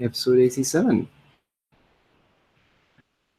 Episode 87.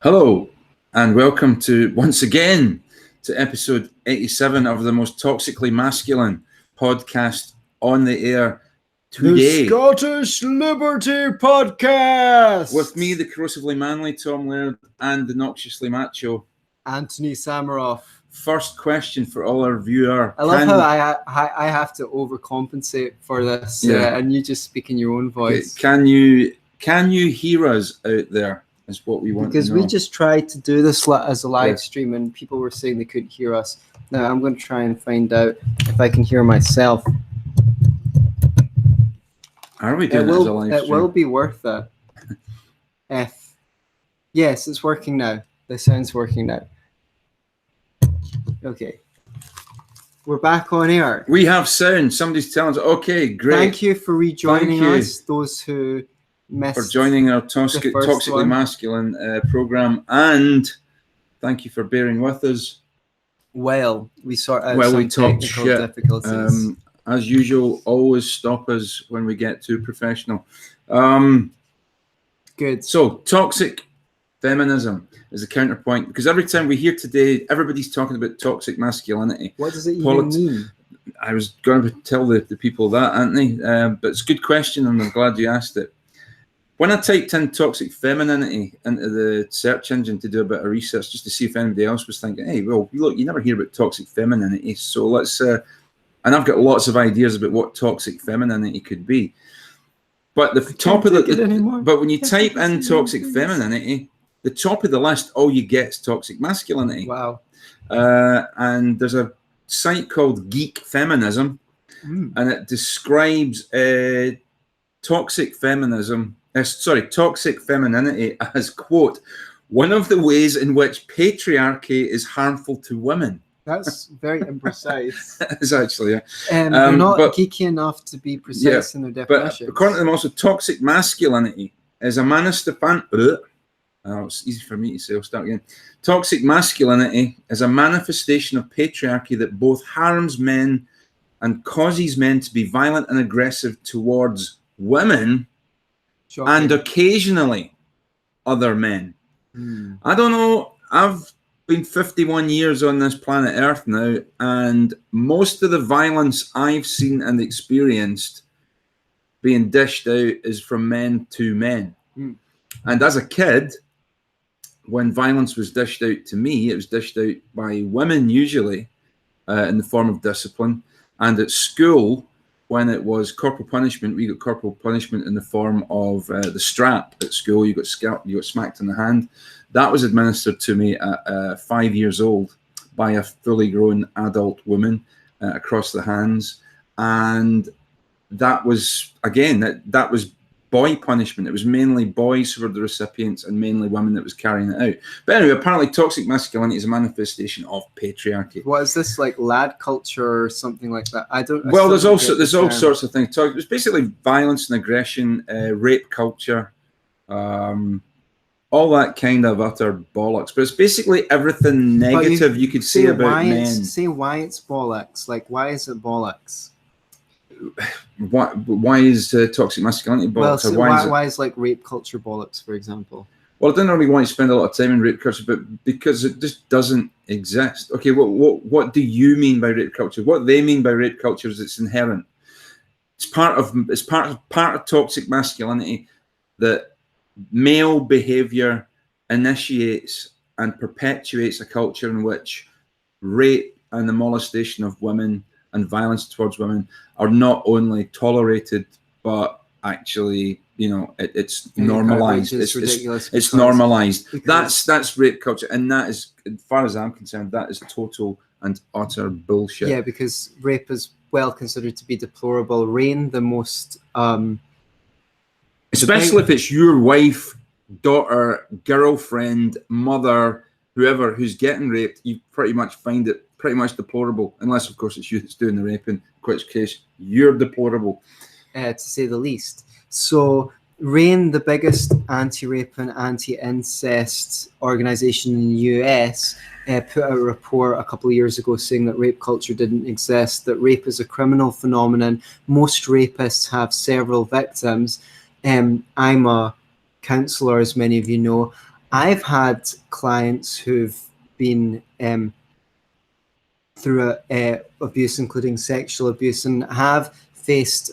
Hello, and welcome to, once again, to episode 87 of the most toxically masculine podcast on the air today. The Scottish Liberty Podcast! With me, the corrosively manly Tom Laird, and the noxiously macho Antony Sammeroff. First question for all our viewer. I love how I have to overcompensate for this, and you just speak in your own voice. Okay. Can you hear us out there? Is what we want. Because to know. we just tried to do this as a live stream, and people were saying they couldn't hear us. Now I'm going to try and find out if I can hear myself. Are we doing it as a live stream? It will be worth it. Yes, it's working now. The sound's working now. Okay. We're back on air. We have sound. Somebody's telling us. Okay, great. Thank you for rejoining us. Those who missed for joining our toxically masculine program, and thank you for bearing with us. Well, we sort out some technical difficulties. As usual, always stop us when we get too professional. Good. So, toxic feminism is a counterpoint, because every time we hear today, everybody's talking about toxic masculinity. What does it even mean? I was going to tell the people that, Antony, but it's a good question, and I'm glad you asked it. When I typed in toxic femininity into the search engine to do a bit of research, just to see if anybody else was thinking, hey, well, look, you never hear about toxic femininity, so let's... and I've got lots of ideas about what toxic femininity could be. But the top of the... But when you type in toxic femininity, the top of the list, all you get is toxic masculinity. Wow. And there's a site called Geek Feminism, and it describes toxic femininity as, quote, one of the ways in which patriarchy is harmful to women. That's very imprecise. It's actually, they're not geeky enough to be precise in their definition. But according to them, also, toxic masculinity is a it's easy for me to say. I'll start again. Toxic masculinity is a manifestation of patriarchy that both harms men and causes men to be violent and aggressive towards women. Shocking. And occasionally other men. I don't know. I've been 51 years on this planet Earth now, and most of the violence I've seen and experienced being dished out is from men to men. And as a kid, when violence was dished out to me, it was dished out by women usually in the form of discipline. And at school, when it was corporal punishment, we got corporal punishment in the form of the strap at school. You got smacked in the hand. That was administered to me at 5 years old by a fully grown adult woman across the hands. And that was, again, that was boy punishment. It was mainly boys who were the recipients and mainly women that was carrying it out. But anyway, apparently toxic masculinity is a manifestation of patriarchy. What is this, like lad culture or something like that? Well, there's all sorts of things. It's basically violence and aggression, rape culture, all that kind of utter bollocks. But it's basically everything negative you could say about men. Say why it's bollocks. Like, why is it bollocks? Why is toxic masculinity bollocks? Well, so why is like rape culture bollocks, for example? Well, I don't really want to spend a lot of time in rape culture, but because it just doesn't exist. Okay, what do you mean by rape culture? What they mean by rape culture is it's inherent. It's part of toxic masculinity that male behavior initiates and perpetuates a culture in which rape and the molestation of women and violence towards women are not only tolerated, but actually, it's normalized. It's normalized. That's rape culture, and that is, as far as I'm concerned, that is total and utter bullshit. Yeah, because rape is well considered to be deplorable. Rain, the most, especially if it's your wife, daughter, girlfriend, mother, whoever who's getting raped, you pretty much find it pretty much deplorable, unless of course it's you that's doing the raping, in which case you're deplorable, to say the least. So RAINN, the biggest anti-rape and anti-incest organization in the US, put out a report a couple of years ago saying that rape culture didn't exist, that rape is a criminal phenomenon. Most rapists have several victims, I'm a counselor, as many of you know. I've had clients who've been through abuse, including sexual abuse, and have faced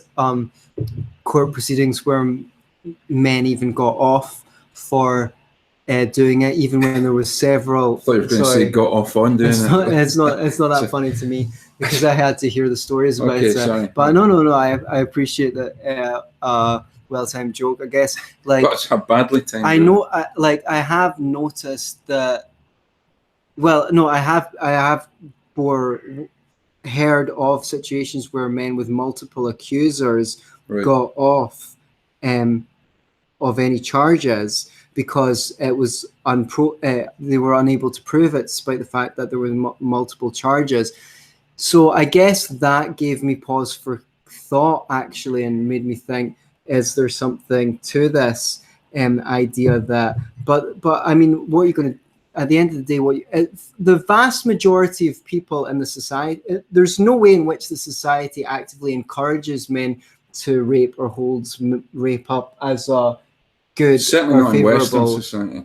court proceedings where men even got off for doing it, even when there was several. I thought you were going to say got off on doing it. It's not that funny to me, because I had to hear the stories about it. Sorry. But no, I appreciate that. Well-timed joke, I guess. Like, but it's a badly timed. I know, I have noticed that. Well, no, I have heard of situations where men with multiple accusers got off of any charges because it was they were unable to prove it, despite the fact that there were multiple charges. So I guess that gave me pause for thought, actually, and made me think, is there something to this idea that, but I mean, what are you going to, at the end of the day, the vast majority of people in the society, there's no way in which the society actively encourages men to rape or holds rape up as a good certainly or favorable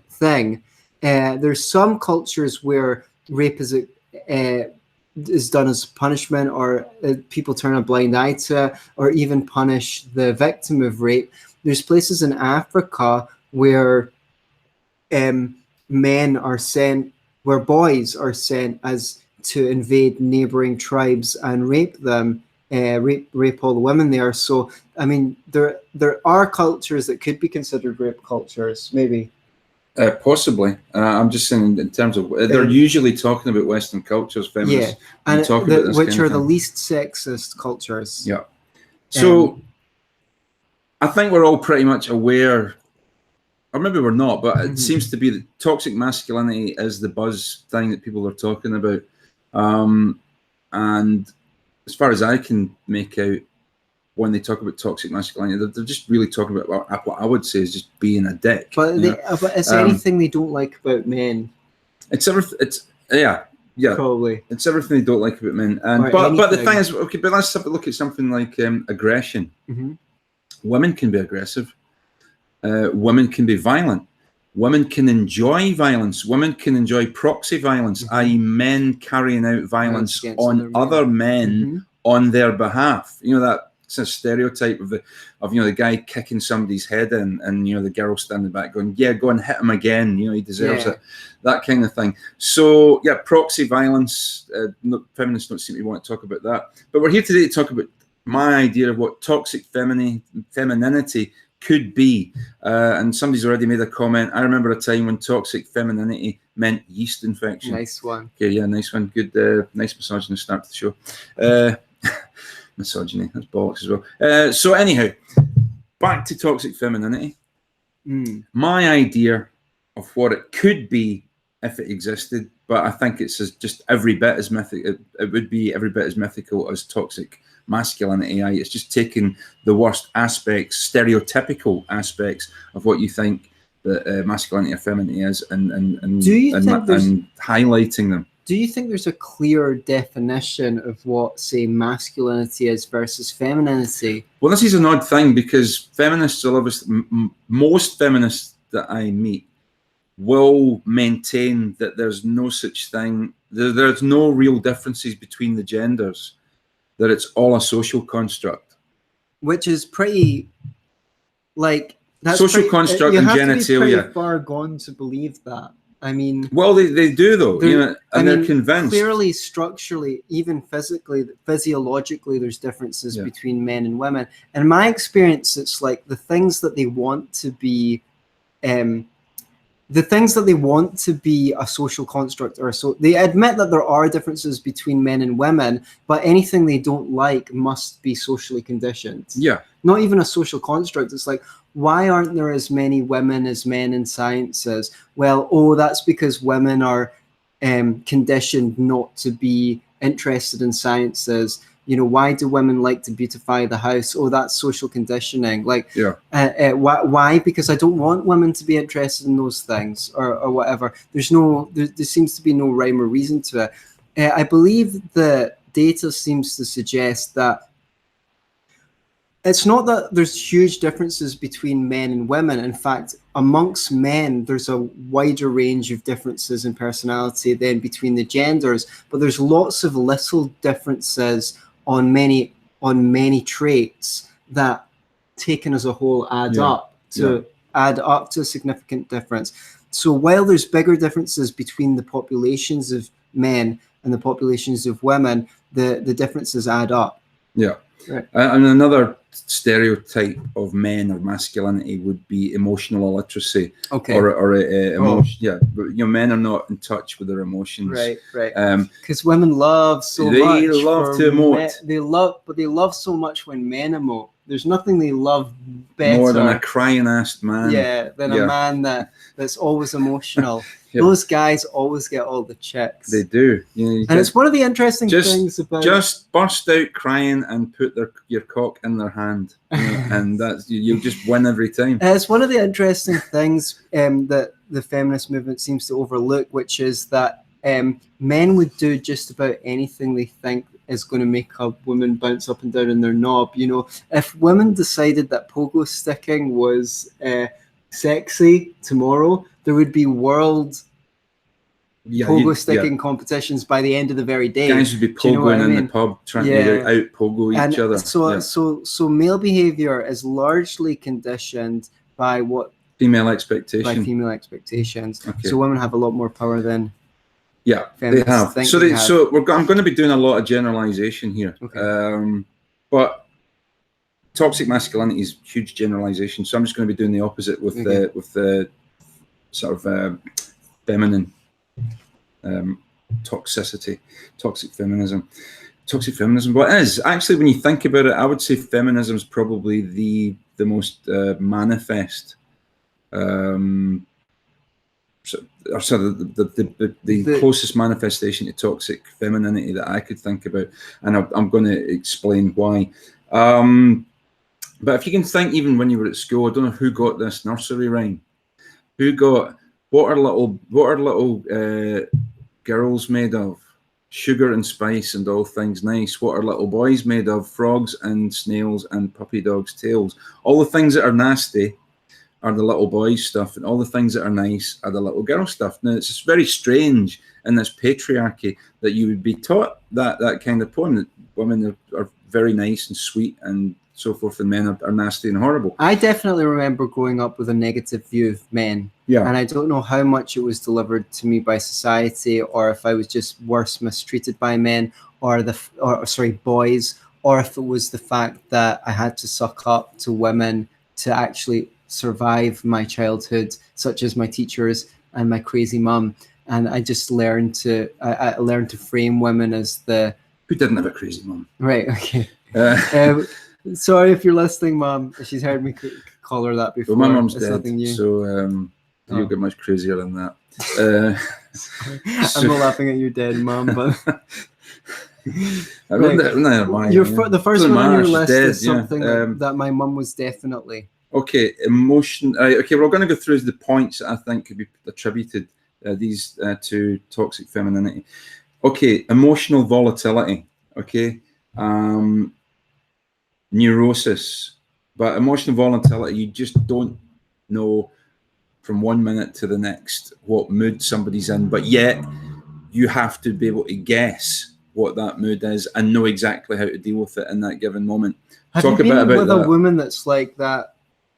thing. There's some cultures where rape is done as punishment, or people turn a blind eye to it, or even punish the victim of rape. There's places in Africa where men are sent, where boys are sent as to invade neighboring tribes and rape them, rape all the women there. So I mean, there are cultures that could be considered rape cultures, maybe. Possibly. I'm just saying, in terms of, they're usually talking about Western cultures, feminists, and which are the least sexist cultures. Yeah. So I think we're all pretty much aware, or maybe we're not, but it seems to be that toxic masculinity is the buzz thing that people are talking about. And as far as I can make out, when they talk about toxic masculinity, they're just really talking about what I would say is just being a dick. But it's anything they don't like about men. It's everything. Yeah, probably. It's everything they don't like about men. And but the thing is, okay, but let's have a look at something like aggression. Women can be aggressive. Women can be violent. Women can enjoy violence. Women can enjoy proxy violence, i.e., men carrying out violence on other men on their behalf. You know, that. It's a stereotype of the guy kicking somebody's head in, and the girl standing back going, yeah, go and hit him again, he deserves it, that kind of thing. So yeah, proxy violence, feminists don't seem to want to talk about that, but we're here today to talk about my idea of what toxic femininity could be. And somebody's already made a comment. I remember a time when toxic femininity meant yeast infection. Nice one. Okay, yeah, nice one. Good, nice misogyny start to the show. Misogyny, that's bollocks as well. So anyhow, back to toxic femininity. My idea of what it could be if it existed, but I think it's just every bit as mythical. It would be every bit as mythical as toxic masculinity. It's just taking the worst aspects, stereotypical aspects of what you think that masculinity or femininity is, and highlighting them. Do you think there's a clear definition of what, say, masculinity is versus femininity? Well, this is an odd thing, because feminists will obviously, most feminists that I meet will maintain that there's no such thing, there's no real differences between the genders, that it's all a social construct. Which is pretty, like... That's social construct and genitalia. You have to be pretty far gone to believe that. I mean, well, they do though, they're convinced. Clearly, structurally, even physically, physiologically, there's differences between men and women. In my experience, it's like the things that they want to be, a social construct, or so they admit that there are differences between men and women, but anything they don't like must be socially conditioned. Yeah, not even a social construct. It's like, why aren't there as many women as men in sciences? Well, that's because women are conditioned not to be interested in sciences. Why do women like to beautify the house? Oh, that's social conditioning. Like, why? Because I don't want women to be interested in those things, or whatever. There seems to be no rhyme or reason to it. I believe the data seems to suggest that It's not that there's huge differences between men and women. In fact, amongst men, there's a wider range of differences in personality than between the genders. But there's lots of little differences on many traits that, taken as a whole, add up to a significant difference. So while there's bigger differences between the populations of men and the populations of women, the differences add up. Yeah. Right. And another stereotype of men or masculinity would be emotional illiteracy. Okay. Or emotion. Yeah, but men are not in touch with their emotions. Right. Because women love so much. They love to emote. They love so much when men emote. There's nothing they love better more than a crying-assed man. Yeah, than a man that's always emotional. Yeah. Those guys always get all the chicks. They do. And it's one of the interesting things about just burst out crying and put your cock in their hand, and that's you'll just win every time. It's one of the interesting things that the feminist movement seems to overlook, which is that men would do just about anything they think is going to make a woman bounce up and down in their knob. If women decided that pogo sticking was sexy tomorrow, there would be world pogo sticking competitions by the end of the very day. Guys would be pogoing in the pub trying to out pogo each other. So male behavior is largely conditioned by female expectations. Okay. So women have a lot more power than they have. So I'm going to be doing a lot of generalization here. Okay. But toxic masculinity is huge generalization. So I'm just going to be doing the opposite with the sort of feminine toxicity, toxic feminism. Toxic feminism. What is actually, when you think about it, I would say feminism is probably the most manifest. The closest manifestation to toxic femininity that I could think about, and I'm going to explain why. But if you can think, even when you were at school, I don't know who got this nursery rhyme. What are little girls made of? Sugar and spice and all things nice. What are little boys made of? Frogs and snails and puppy dogs' tails. All the things that are nasty are the little boys stuff, and all the things that are nice are the little girl stuff. Now, it's just very strange in this patriarchy that you would be taught that kind of poem, that women are very nice and sweet and so forth, and men are nasty and horrible. I definitely remember growing up with a negative view of men. Yeah. And I don't know how much it was delivered to me by society, or if I was just worse mistreated by men, or boys, or if it was the fact that I had to suck up to women to actually survive my childhood, such as my teachers and my crazy mum. And I just learned to frame women as the... Who didn't have a crazy mum? Right, okay. Sorry if you're listening, Mum. She's heard me call her that before. Well, my mum's dead, so you'll get much crazier than that. I'm not laughing at your dead mum, but... The first one on your list is something that my mum was definitely... Okay, emotion. Okay, we're going to go through the points that I think could be attributed these to toxic femininity. Okay, emotional volatility. Okay, neurosis. But emotional volatility, you just don't know from 1 minute to the next what mood somebody's in, but yet you have to be able to guess what that mood is and know exactly how to deal with it in that given moment. Have you been with a woman that's like that?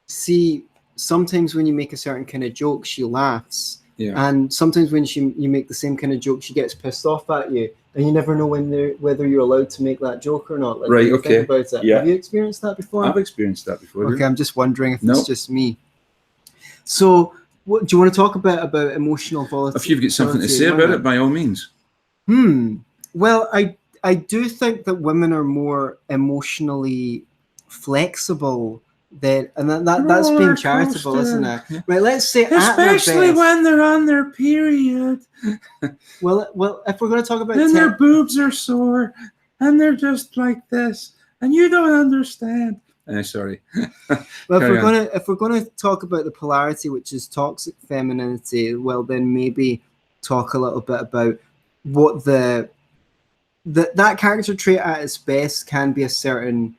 See, sometimes when you make a certain kind of joke, she laughs. Yeah. And sometimes when you make the same kind of joke, she gets pissed off at you. And you never know whether you're allowed to make that joke or not. Like, right, okay. Think about it. Yeah. Have you experienced that before? I've experienced that before. Okay, I'm just wondering if it's just me. So, do you want to talk about emotional volatility? If you've got something to say about it, by all means. Well, I do think that women are more emotionally flexible that's being charitable, isn't it? Yeah. Right, let's say especially when they're on their period. well, if we're going to talk about then their boobs are sore and they're just like this, and you don't understand. Sorry. Well, if we're going to talk about the polarity, which is toxic femininity, well, then maybe talk a little bit about what that character trait at its best can be a certain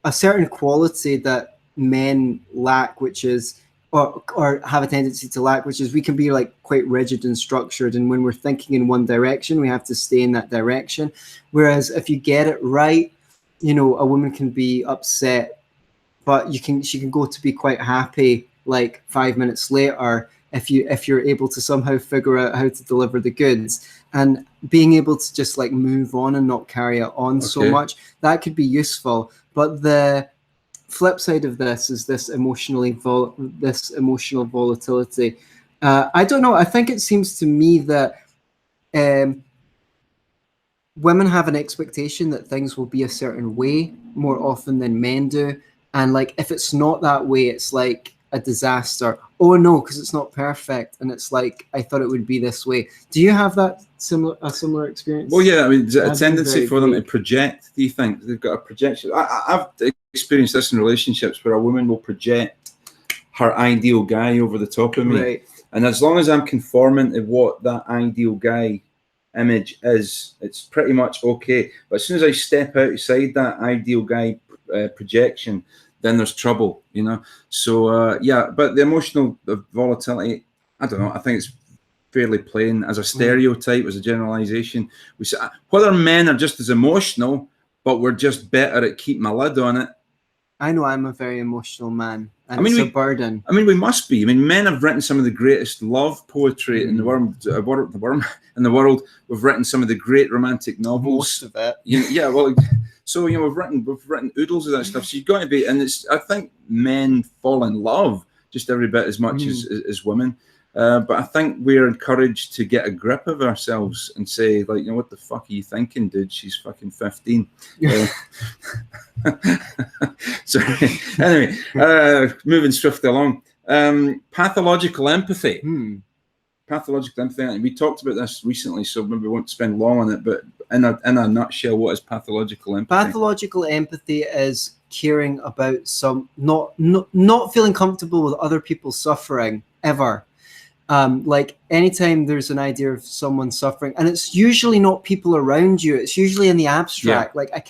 a certain quality that men lack, which is, or have a tendency to lack, which is we can be like quite rigid and structured, and when we're thinking in one direction, we have to stay in that direction. Whereas if you get it right, you know, a woman can be upset, but she can go to be quite happy like 5 minutes later if you're able to somehow figure out how to deliver the goods, and being able to just like move on and not carry it on so much, that could be useful. But the flip side of this is this emotional volatility. I don't know. I think it seems to me that women have an expectation that things will be a certain way more often than men do. And like, if it's not that way, it's like a disaster. Oh no, because it's not perfect. And it's like, I thought it would be this way. Do you have that similar experience? Well, yeah, I mean, there's a tendency for them to project. Do you think they've got a projection? I've experienced this in relationships where a woman will project her ideal guy over the top of me. Right. And as long as I'm conforming to what that ideal guy image is, it's pretty much okay. But as soon as I step outside that ideal guy projection, then there's trouble, you know. So yeah, but the emotional volatility, I don't know, I think it's fairly plain as a stereotype, as a generalization. We say whether men are just as emotional, but we're just better at keeping a lid on it. I know I'm a very emotional man, and it's a burden. I mean, we must be. I mean, men have written some of the greatest love poetry in the world. We've written some of the great romantic novels. Most of it. Yeah, well, so you know, we've written oodles of that stuff. So you've got to be, and I think men fall in love just every bit as much as women. But I think we're encouraged to get a grip of ourselves and say, like, you know, what the fuck are you thinking, dude? She's fucking 15. Sorry. Anyway, moving swiftly along. Pathological empathy. Pathological empathy. And we talked about this recently, so maybe we won't spend long on it. But in a nutshell, what is pathological empathy? Pathological empathy is caring about not feeling comfortable with other people's suffering ever. Like anytime there's an idea of someone suffering, and it's usually not people around you, it's usually in the abstract. Yeah. Like I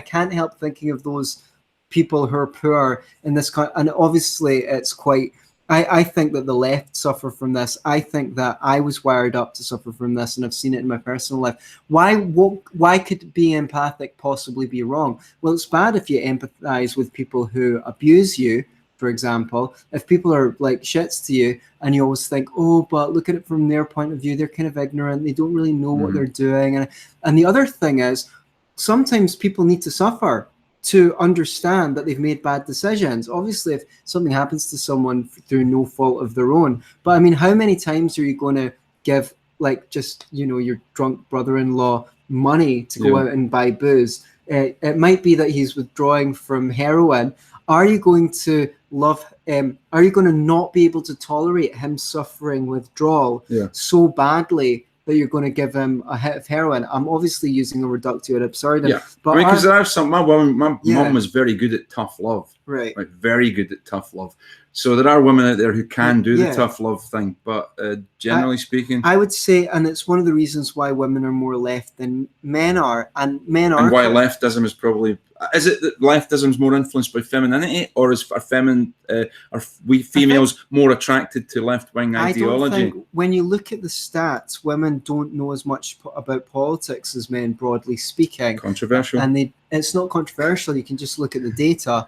can't help thinking of those people who are poor in this country, and obviously it's quite. I think that the left suffer from this. I think that I was wired up to suffer from this, and I've seen it in my personal life. Why could being empathic possibly be wrong? Well, it's bad if you empathize with people who abuse you. For example, if people are like shits to you and you always think, oh, but look at it from their point of view, they're kind of ignorant, they don't really know what they're doing. And the other thing is, sometimes people need to suffer to understand that they've made bad decisions. Obviously, if something happens to someone through no fault of their own, but I mean, how many times are you going to give, like, just, you know, your drunk brother-in-law money to go out and buy booze? It might be that he's withdrawing from heroin. Are you going to are you going to not be able to tolerate him suffering withdrawal so badly that you're going to give him a hit of heroin? I'm obviously using a reductio ad absurdum. Yeah, but because there are some, my mum was very good at tough love. Right. Like, very good at tough love. So there are women out there who can do the tough love thing, but generally speaking, I would say, and it's one of the reasons why women are more left than men are, and men are. And why leftism is probably, is it that leftism is more influenced by femininity, or is are we females more attracted to left-wing ideology? I don't think, when you look at the stats, women don't know as much about politics as men, broadly speaking. Controversial. And it's not controversial. You can just look at the data.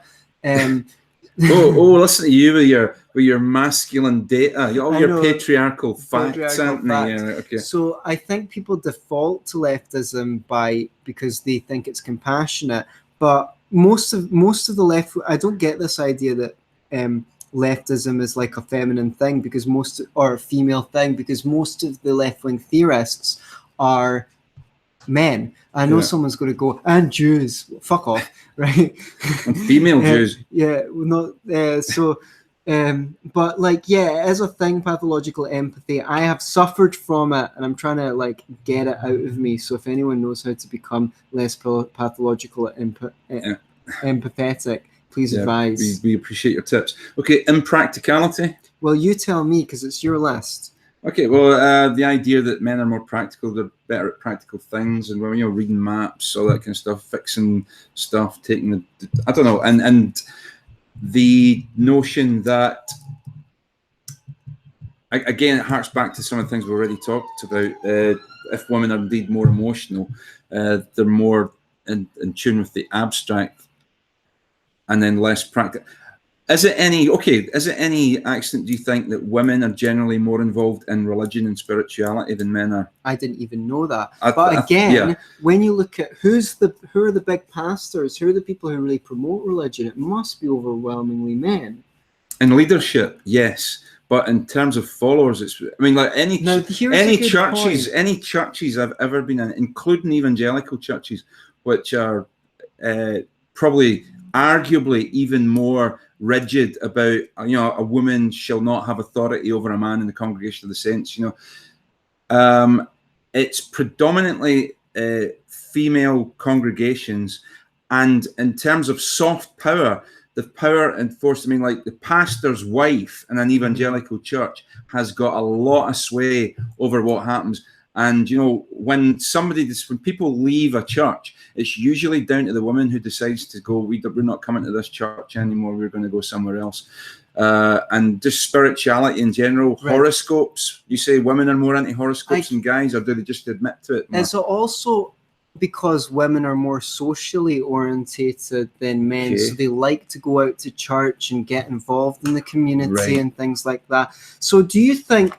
Listen to you with your masculine data, all your patriarchal facts, Antony. Yeah, okay. So I think people default to leftism because they think it's compassionate, but most of the left, I don't get this idea that leftism is like a feminine thing or a female thing, because most of the left-wing theorists are men. I know someone's going to go, and Jews, fuck off, right? And female Jews. Yeah, not but like, yeah, as a thing, pathological empathy, I have suffered from it, and I'm trying to like get it out of me. So if anyone knows how to become less pathological empathetic, please advise. We appreciate your tips. Okay, impracticality. Well, you tell me, because it's your list. Okay, well, the idea that men are more practical, they're better at practical things, and when you're reading maps, all that kind of stuff, fixing stuff, taking the, I don't know, and the notion that, again, it harks back to some of the things we already talked about. If women are indeed more emotional, they're more in tune with the abstract, and then less practical. Is it any accident, do you think, that women are generally more involved in religion and spirituality than men are? I didn't even know that. But again, when you look at who are the big pastors, who are the people who really promote religion, it must be overwhelmingly men. In leadership, yes. But in terms of followers, like any churches I've ever been in, including evangelical churches, which are probably arguably even more rigid about, a woman shall not have authority over a man in the congregation of the saints. It's predominantly female congregations, and in terms of soft power, the power enforced, like the pastor's wife in an evangelical church has got a lot of sway over what happens. And, when people leave a church, it's usually down to the woman who decides to go, we're not coming to this church anymore, we're going to go somewhere else. And just spirituality in general, right. Horoscopes, you say women are more into horoscopes than guys, or do they just admit to it more? And so also because women are more socially orientated than men, so they like to go out to church and get involved in the community and things like that. So do you think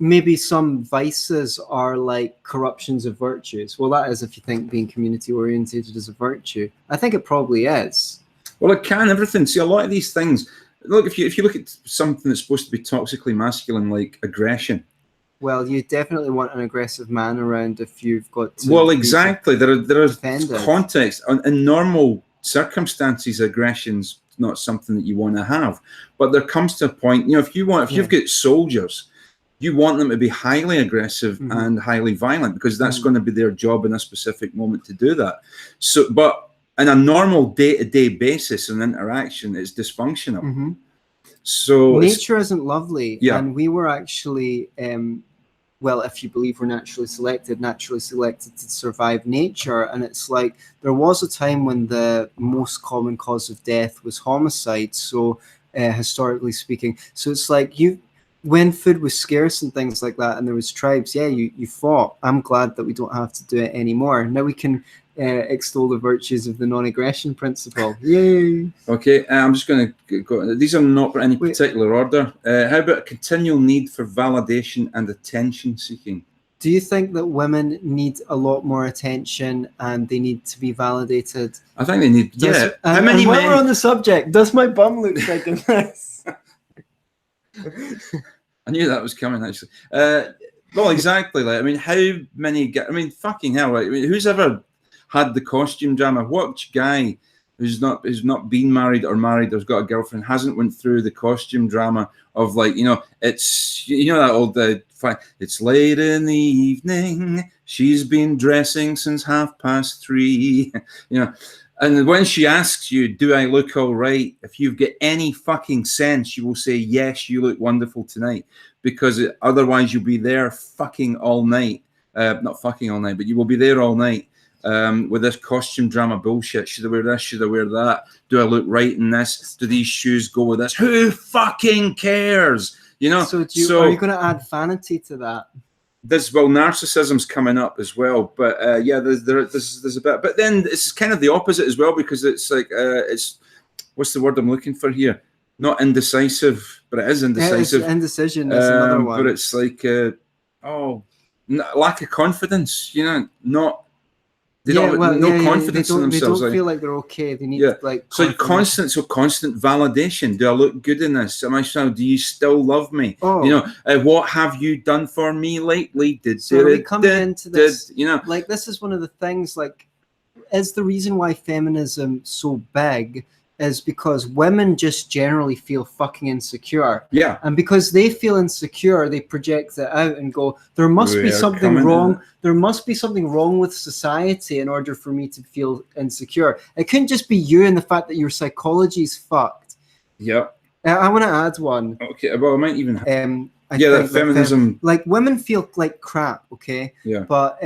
maybe some vices are like corruptions of virtues? Well, that is if you think being community orientated is a virtue. I think it probably is. Well, it can, everything. See, a lot of these things, look, if you look at something that's supposed to be toxically masculine, like aggression. Well, you definitely want an aggressive man around if you've got to. Well, exactly. There is context. In normal circumstances, aggression's not something that you want to have. But there comes to a point, if you've got soldiers, you want them to be highly aggressive and highly violent, because that's going to be their job in a specific moment to do that. So, but on a normal day-to-day basis and interaction, it's dysfunctional. So nature isn't lovely. And we were actually, well, if you believe we're naturally selected to survive nature. And it's like, there was a time when the most common cause of death was homicide. So historically speaking, so it's like when food was scarce and things like that, and there was tribes, you fought. I'm glad that we don't have to do it anymore. Now we can extol the virtues of the non-aggression principle. Yay! Okay, I'm just going to go. These are not for any particular order. How about a continual need for validation and attention seeking? Do you think that women need a lot more attention and they need to be validated? I think they need. How many men? While we're on the subject, does my bum look like a mess? I knew that was coming, actually. Well, exactly. Like, how many? Fucking hell! Right? Who's ever had the costume drama? What guy who's not been married or has got a girlfriend hasn't went through the costume drama of, like, it's that old it's late in the evening, she's been dressing since 3:30, and when she asks you, do I look all right, if you've got any fucking sense, you will say, yes, you look wonderful tonight, because otherwise you'll be there fucking all night. Not fucking all night, but you will be there all night. With this costume drama bullshit. Should I wear this? Should I wear that? Do I look right in this? Do these shoes go with this? Who fucking cares? So are you going to add vanity to that? Narcissism's coming up as well. But there's a bit. But then it's kind of the opposite as well, because it's like it's, what's the word I'm looking for here? Not indecisive, but it is indecisive. Indecision is another one. But it's like lack of confidence. Not. They don't confidence in themselves. They don't feel like they're okay. They need constant validation. Do I look good in this? Am I so? Do you still love me? What have you done for me lately? Into this? Like, this is one of the things. Like, is the reason why feminism so big is because women just generally feel fucking insecure. Yeah. And because they feel insecure, they project it out and go, there must be something wrong. There must be something wrong with society in order for me to feel insecure. It couldn't just be you and the fact that your psychology is fucked. Yeah. I want to add one. Okay, well, I might even I Yeah, think that feminism. like women feel like crap, okay? Yeah. But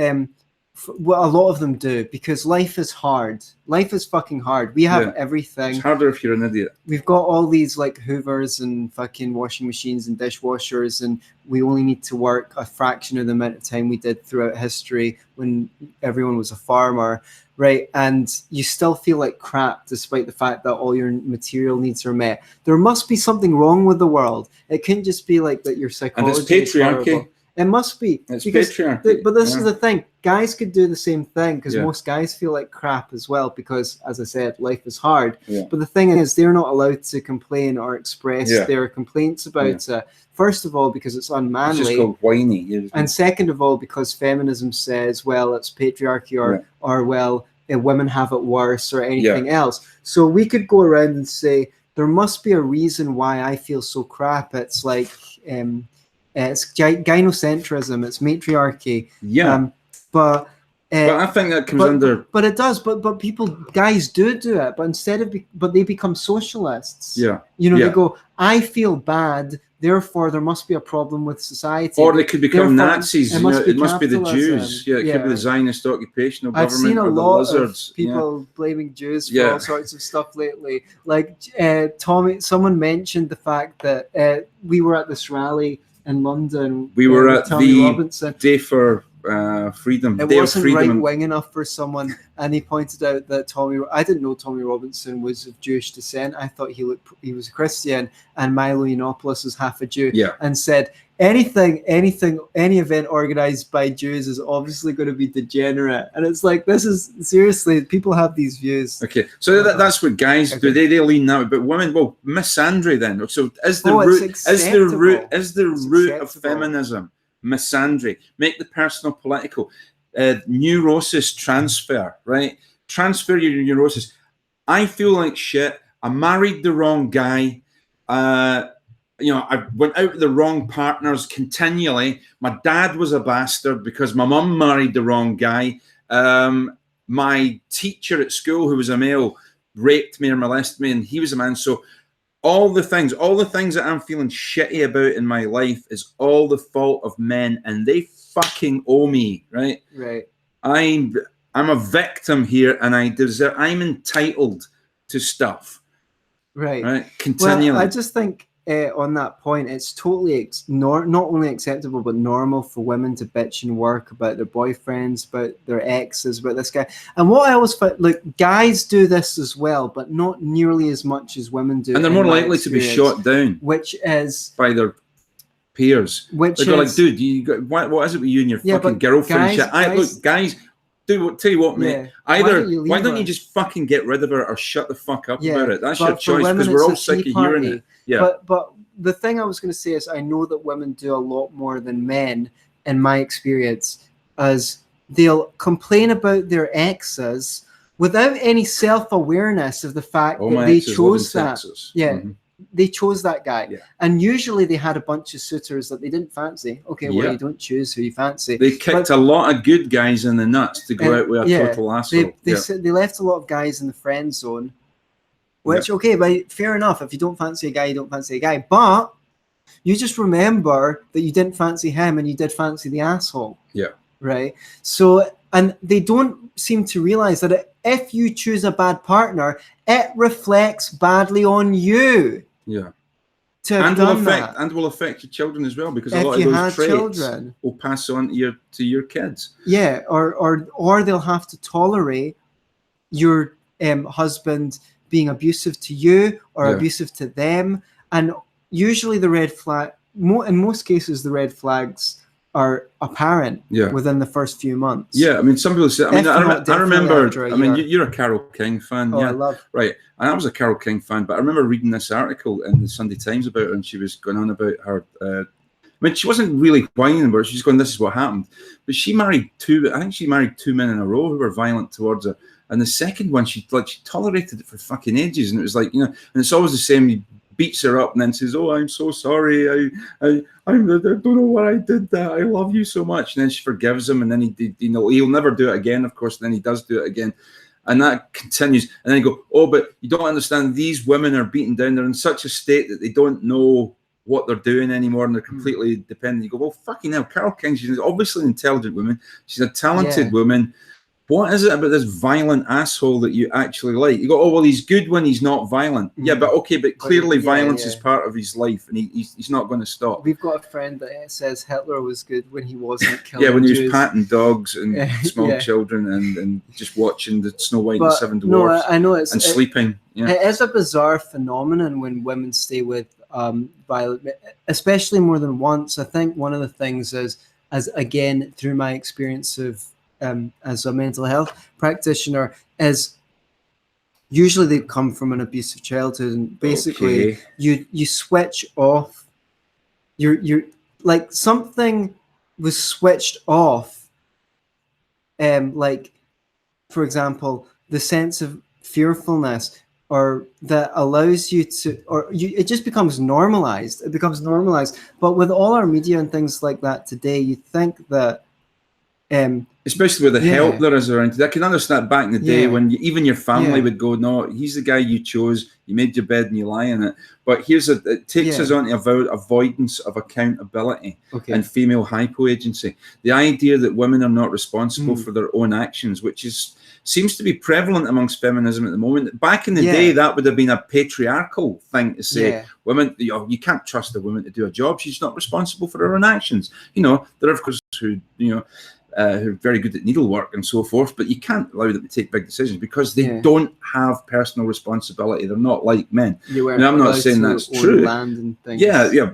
well, a lot of them do, because life is hard. Life is fucking hard. We have everything. It's harder if you're an idiot. We've got all these like Hoovers and fucking washing machines and dishwashers, and we only need to work a fraction of the amount of time we did throughout history when everyone was a farmer, right? And you still feel like crap despite the fact that all your material needs are met. There must be something wrong with the world. It can't just be like that your psychology and it's patriarchy. is horrible. It must be. It's patriarchy. But this is the thing. Guys could do the same thing, because Yeah. most guys feel like crap as well, because, as I said, life is hard. Yeah. But the thing is, they're not allowed to complain or express their complaints about it. First of all, because it's unmanly. It's just called whiny. And second of all, because feminism says, well, it's patriarchy, or well, women have it worse, or anything else. So we could go around and say, there must be a reason why I feel so crap. It's like... it's gynocentrism, it's matriarchy. But I think that comes under. But it does. But guys do it. But instead of, but they become socialists. Yeah. They go, I feel bad, therefore there must be a problem with society. Or they could become Nazis. It must be the capitalism. Jews. Yeah, it could be the Zionist occupational government. I've seen a lot of people Yeah. blaming Jews for all sorts of stuff lately. Like Tommy, someone mentioned the fact that we were at this rally in London. We were at Tommy the Robinson. Day for Freedom. It Day wasn't of Freedom. right wing enough for someone, and he pointed out that I didn't know Tommy Robinson was of Jewish descent. I thought he was a Christian, and Milo Yiannopoulos was half a Jew. Yeah. And said any event organized by Jews is obviously going to be degenerate. And it's like, this is seriously, people have these views. Okay, so that's what guys do. They lean that way, but women, well, misandry then. So is the root of feminism misandry? Make the personal political. Neurosis transfer, right? Transfer your neurosis. I feel like shit. I married the wrong guy. I went out with the wrong partners continually. My dad was a bastard because my mum married the wrong guy. My teacher at school, who was a male, raped me or molested me, and he was a man. So all the things that I'm feeling shitty about in my life is all the fault of men, and they fucking owe me, right? Right. I'm a victim here, and I'm entitled to stuff. Right. Continually. Well, I just think on that point, it's totally not only acceptable but normal for women to bitch and work about their boyfriends, about their exes, about this guy. And what I always find, like, guys do this as well, but not nearly as much as women do. And they're more likely to be shot down, which is by their peers. Which they're like, dude, what is it with you and your fucking girlfriend? Look, guys. Tell you what, mate. Either why don't you just fucking get rid of her or shut the fuck up about it? That's your choice, because we're all sick of hearing it. Yeah. But the thing I was going to say is, I know that women do a lot more than men, in my experience, as they'll complain about their exes without any self-awareness of the fact that they chose that. Mm-hmm. They chose that guy. Yeah. And usually they had a bunch of suitors that they didn't fancy. Okay, well, you don't choose who you fancy. They kicked a lot of good guys in the nuts to go out with a total asshole. They left a lot of guys in the friend zone, which, okay, but fair enough. If you don't fancy a guy, you don't fancy a guy. But you just remember that you didn't fancy him and you did fancy the asshole. Yeah. Right? So, and they don't seem to realize that if you choose a bad partner, it reflects badly on you. Yeah. And will affect your children as well, because a lot of those traits will pass on to your kids. Yeah, or they'll have to tolerate your husband being abusive to you or abusive to them. And usually the red flag, in most cases, the red flags are apparent within the first few months. Yeah, I mean, some people say, I remember, you're a Carole King fan. Oh, yeah, I love. Right, and I was a Carole King fan, but I remember reading this article in the Sunday Times about her, and she was going on about her, I mean, she wasn't really whining about it, she's going, this is what happened. But she married two men in a row who were violent towards her. And the second one, she tolerated it for fucking ages. And it was like, and it's always the same. He beats her up and then says, oh, I'm so sorry. I don't know what I did that. I love you so much. And then she forgives him. And then he'll never do it again, of course. And then he does do it again. And that continues. And then you go, oh, but you don't understand. These women are beaten down. They're in such a state that they don't know what they're doing anymore, and they're completely dependent. You go, well, fucking hell, Carol King, she's obviously an intelligent woman. She's a talented woman. What is it about this violent asshole that you actually like? You go, oh, well, he's good when he's not violent. Yeah, but okay, but clearly violence is part of his life, and he's not going to stop. We've got a friend that says Hitler was good when he wasn't killing when he was Jews. patting dogs and small children and just watching the Snow White and the Seven Dwarfs I know and sleeping. Yeah. It is a bizarre phenomenon when women stay with violent, especially more than once. I think one of the things is, as again, through my experience of as a mental health practitioner, is usually they come from an abusive childhood, and basically you switch off. You're like something was switched off. Like, for example, the sense of fearfulness, or that allows you to, it just becomes normalized. It becomes normalized. But with all our media and things like that today, you think that especially with the help there is around. I can understand back in the day when even your family would go, no, he's the guy you chose, you made your bed and you lie in it. But it takes us on to avoidance of accountability and female hypo-agency. The idea that women are not responsible for their own actions, which seems to be prevalent amongst feminism at the moment. Back in the day, that would have been a patriarchal thing to say. Women, you can't trust a woman to do a job. She's not responsible for her own actions. There are, of course, who are very good at needlework and so forth, but you can't allow them to take big decisions because they don't have personal responsibility. They're not like men. And I'm not saying that's true. Land and things.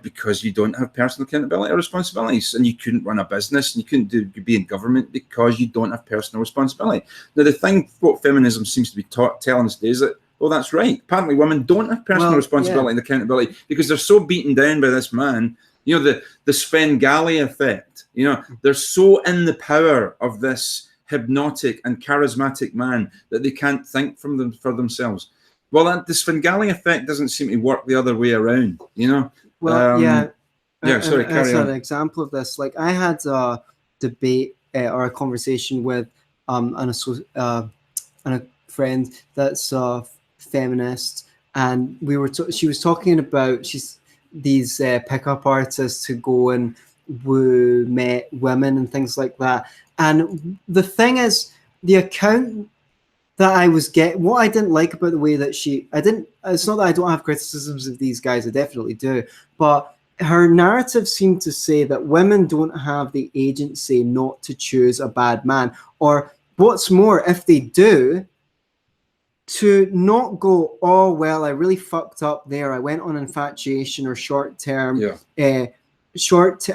Because you don't have personal accountability or responsibilities, and you couldn't run a business and you couldn't be in government because you don't have personal responsibility. Now, the thing what feminism seems to be telling us today is that, well, that's right. Apparently, women don't have personal responsibility and accountability because they're so beaten down by this man. The Svengali effect. They're so in the power of this hypnotic and charismatic man that they can't think for themselves. Well, the Svengali effect doesn't seem to work the other way around. Well, sorry, carry on. An example of this, like I had a debate or a conversation with a friend that's a feminist, and we were she was talking about these pickup artists who go and woo women and things like that. And the thing is, the account that I was what I didn't like about the way that it's not that I don't have criticisms of these guys, I definitely do, but her narrative seemed to say that women don't have the agency not to choose a bad man, or what's more, if they do, to not go, oh, well, I really fucked up there. I went on infatuation or short-term. I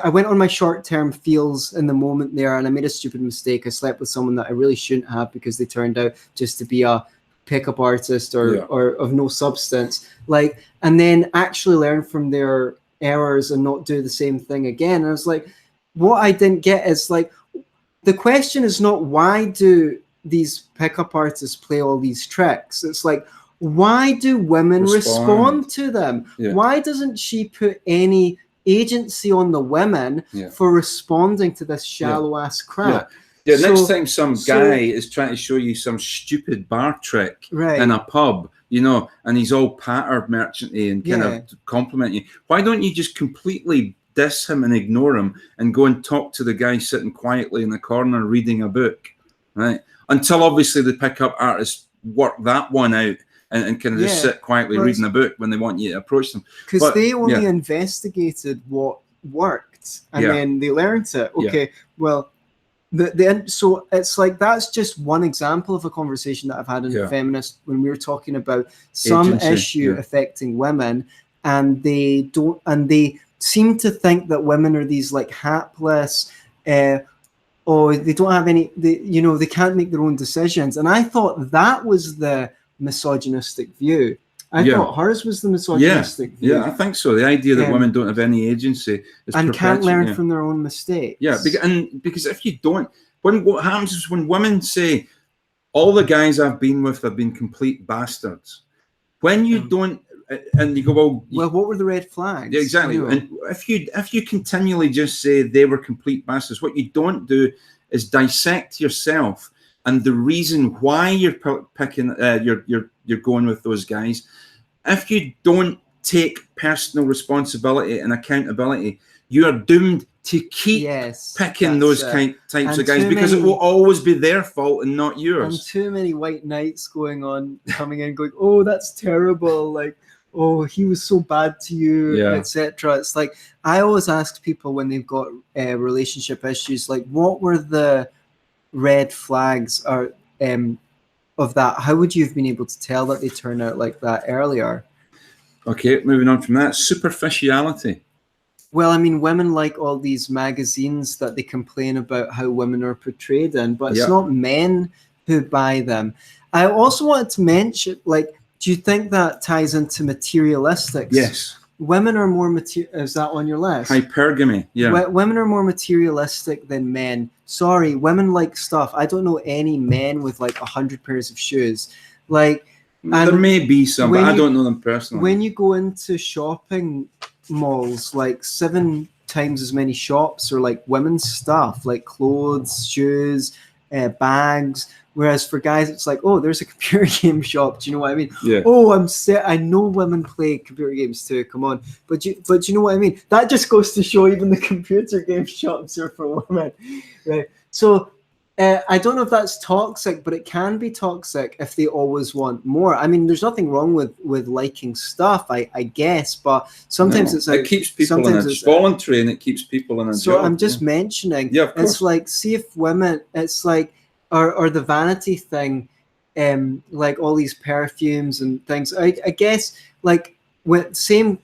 went on my short-term feels in the moment there, and I made a stupid mistake. I slept with someone that I really shouldn't have because they turned out just to be a pickup artist or of no substance. And then actually learn from their errors and not do the same thing again. And I was like, what I didn't get is the question is not why do these pickup artists play all these tricks. It's like, why do women respond to them? Why doesn't she put any agency on the women for responding to this shallow ass crap? Next time some guy is trying to show you some stupid bar trick in a pub, and he's all patter merchanty and kind of compliment you, why don't you just completely diss him and ignore him and go and talk to the guy sitting quietly in the corner reading a book, right? Until obviously the pickup artists work that one out and kind of just sit quietly reading a book when they want you to approach them. Because they only investigated what worked and then they learned it. Okay, well, so it's like that's just one example of a conversation that I've had in feminist when we were talking about some issue affecting women, and they seem to think that women are these hapless. Or they don't have any, they can't make their own decisions. And I thought that was the misogynistic view. I thought hers was the misogynistic view. Yeah, I think so. The idea that women don't have any agency and can't learn from their own mistakes. Yeah, because if you don't, what happens is when women say, all the guys I've been with have been complete bastards. When you don't, and you go, well, what were the red flags? Yeah, exactly. And if you continually just say they were complete bastards, what you don't do is dissect yourself and the reason why you're picking, you're going with those guys. If you don't take personal responsibility and accountability, you are doomed to keep picking those types of guys, because it will always be their fault and not yours. And too many white knights coming in going, oh, that's terrible, like, oh, he was so bad to you, etc. It's like, I always ask people when they've got relationship issues, like, what were the red flags or of that? How would you have been able to tell that they turn out like that earlier? Okay, moving on from that, superficiality. Well, I mean, women like all these magazines that they complain about how women are portrayed in, but it's not men who buy them. I also wanted to mention, like, do you think that ties into materialistics? Yes. Women are more is that on your list? Hypergamy, yeah. Women are more materialistic than men. Sorry, women like stuff. I don't know any men with like 100 pairs of shoes. Like, there may be some, but I don't know them personally. When you go into shopping malls, like 7 times as many shops are like women's stuff, like clothes, shoes, bags. Whereas for guys, it's like, oh, there's a computer game shop. Do you know what I mean? Yeah. Oh, I know women play computer games too. Come on, but you know what I mean? That just goes to show even the computer game shops are for women, right? So I don't know if that's toxic, but it can be toxic if they always want more. I mean, there's nothing wrong with liking stuff, I guess, but sometimes it keeps people in a voluntary, and it keeps people in a so job. I'm just mentioning. Yeah, of course. It's like, see if women, it's like, or the vanity thing, like all these perfumes and things. I guess, like, with same.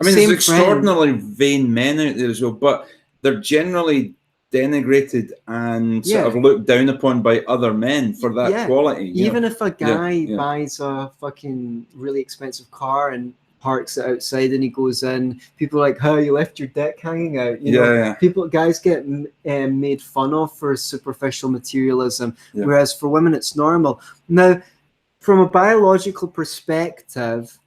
I mean, there's extraordinarily vain men out there as well, but they're generally denigrated and sort of looked down upon by other men for that quality. Even if a guy buys a fucking really expensive car and parks it outside and he goes in, people are like, how you left your dick hanging out, you know? Guys get made fun of for superficial materialism, whereas for women it's normal. Now, from a biological perspective,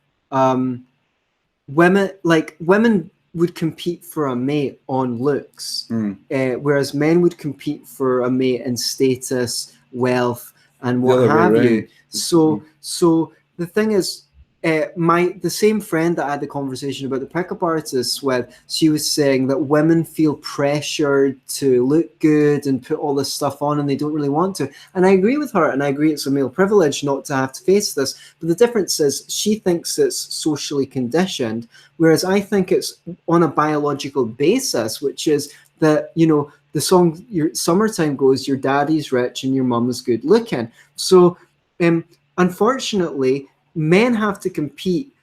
women would compete for a mate on looks, whereas men would compete for a mate in status, wealth, and what have you. So the thing is, the same friend that I had the conversation about the pickup artists with, she was saying that women feel pressured to look good and put all this stuff on, and they don't really want to. And I agree with her, and I agree it's a male privilege not to have to face this. But the difference is she thinks it's socially conditioned, whereas I think it's on a biological basis, which is that, you know, the song "Your Summertime" goes, your daddy's rich and your mama's good looking. So unfortunately, men have to compete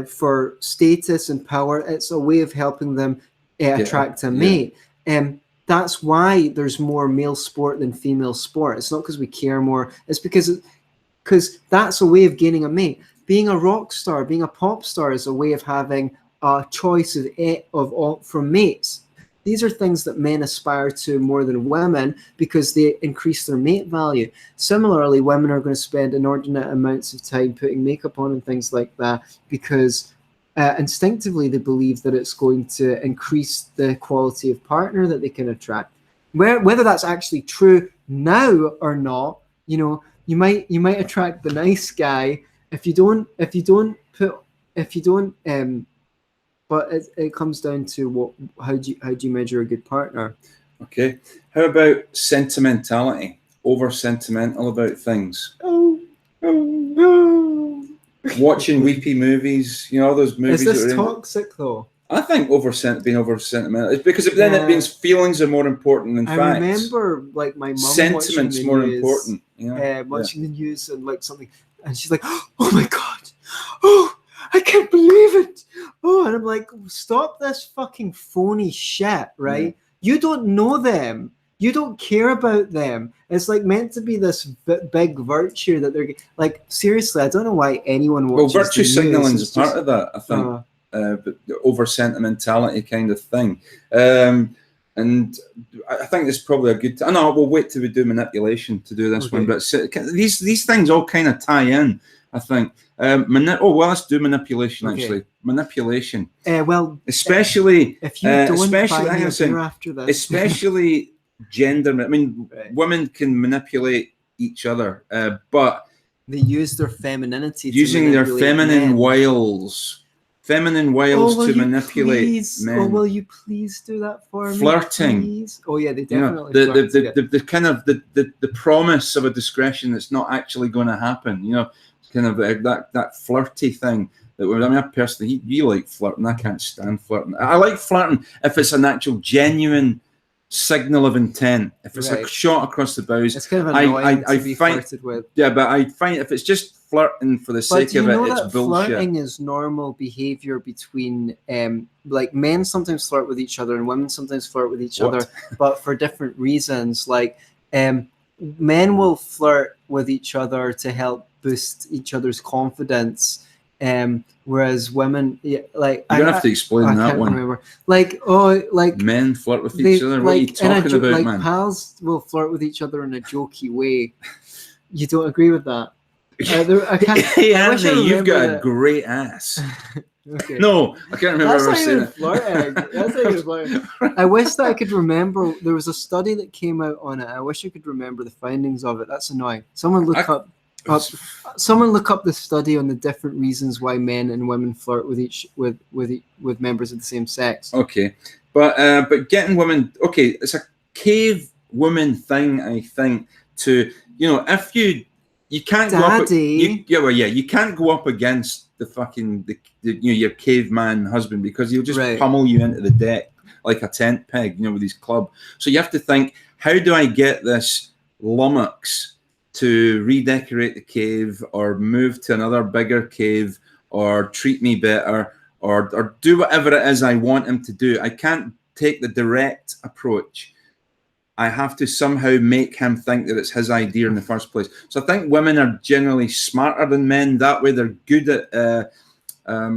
for status and power. It's a way of helping them attract a mate. That's why there's more male sport than female sport. It's not because we care more. It's because that's a way of gaining a mate. Being a rock star, being a pop star is a way of having a choice from mates. These are things that men aspire to more than women because they increase their mate value. Similarly, women are going to spend inordinate amounts of time putting makeup on and things like that because instinctively they believe that it's going to increase the quality of partner that they can attract. Whether that's actually true now or not, you know, you might attract the nice guy if you don't. But it comes down to how do you measure a good partner? Okay. How about sentimentality? Over sentimental about things. Watching weepy movies, you know, all those movies. Is this toxic though? I think being over sentimental. It's because then it means feelings are more important than facts. I remember like my mum sentiments more important. Watching the news and like something, and she's like, "Oh my god, oh, I can't believe it." Oh, and I'm like, stop this fucking phony shit, right? Yeah. You don't know them. You don't care about them. It's like meant to be this big virtue that they're like. Seriously, I don't know why anyone watches. Well, virtue signaling is part of that, I think. But the over sentimentality kind of thing. And I think it's probably a good. I know we'll wait till we do manipulation to do this one, but these things all kind of tie in. I think. Let's do manipulation. Actually, manipulation. Especially if you don't buy me a beer after this, especially gender. I mean, women can manipulate each other, but they use their femininity, using their feminine wiles feminine wiles will to you manipulate please, men. Oh, will you please do that for me? Flirting. Please? Oh yeah, they You know, definitely flirt. the kind of the promise of a discretion that's not actually going to happen. You know, kind of that flirty thing. That I mean, I personally, you like flirting. I can't stand flirting. I like flirting if it's an actual genuine signal of intent. If it's a Right. shot across the bows, It's kind of annoying I to be find, flirted with. yeah, but I find if it's just flirting for the But sake do you of it, know it's that bullshit. flirting is normal behavior between like men sometimes flirt with each other and women sometimes flirt with each What? other, but for different reasons. Like men will flirt with each other to help boost each other's confidence. Whereas women, yeah, like You're gonna have to explain that can't one. remember. Like like Men flirt with they, each other. What are you like in a talking about, like man? pals will flirt with each other in a jokey way. You don't agree with that? I can't. Hey, I wish I Anthony, you've got a remembered it. great ass. Okay. No, I can't remember That's ever not saying even it. flirting. That's not even flirting. I wish that I could remember. There was a study that came out on it. I wish I could remember the findings of it. That's annoying. Someone look up the study on the different reasons why men and women flirt with members of the same sex. Okay, but getting women. Okay, it's a cave woman thing. I think to if you can't Daddy. go up. You can't go up against the fucking your caveman husband because he'll just Right. pummel you into the deck like a tent peg, with his club. So you have to think, how do I get this lummox to redecorate the cave or move to another bigger cave or treat me better or do whatever it is I want him to do? I can't take the direct approach. I have to somehow make him think that it's his idea in the first place. So I think women are generally smarter than men. That way they're good at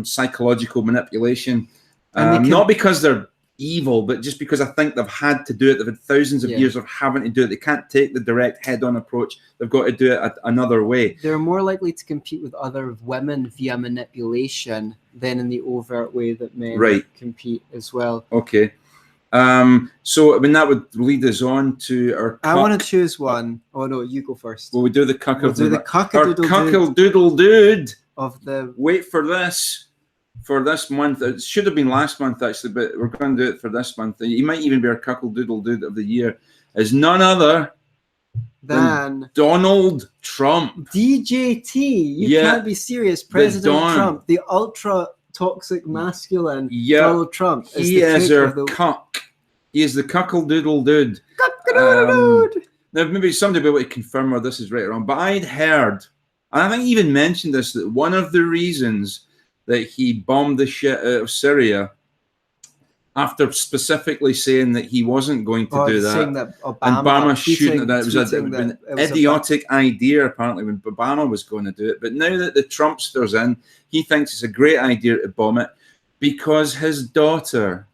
psychological manipulation. Not because they're evil, but just because I think they've had to do it. They've had thousands of years of having to do it. They can't take the direct head-on approach. They've got to do it another way. They're more likely to compete with other women via manipulation than in the overt way that men compete as well. Okay. So I mean that would lead us on to our. I want to choose one. Oh no, you go first. Well, we do the cuck we'll of do the cuckle-doodle dude of the. Wait for this. For this month, it should have been last month actually, but we're going to do it for this month. He might even be our cuckle-doodle dude of the year. Is none other than Donald Trump. DJT. You can't be serious. President Trump, the ultra toxic masculine Donald Trump. He is our cuck. He is the cuckle-doodle dude. Now, maybe somebody will be able to confirm whether this is right or wrong, but I'd heard, and I think he even mentioned this, that one of the reasons that he bombed the shit out of Syria, after specifically saying that he wasn't going to do that, that Obama shouldn't have done it. It was an idiotic idea, apparently, when Obama was going to do it. But now that the Trumpster's in, he thinks it's a great idea to bomb it because his daughter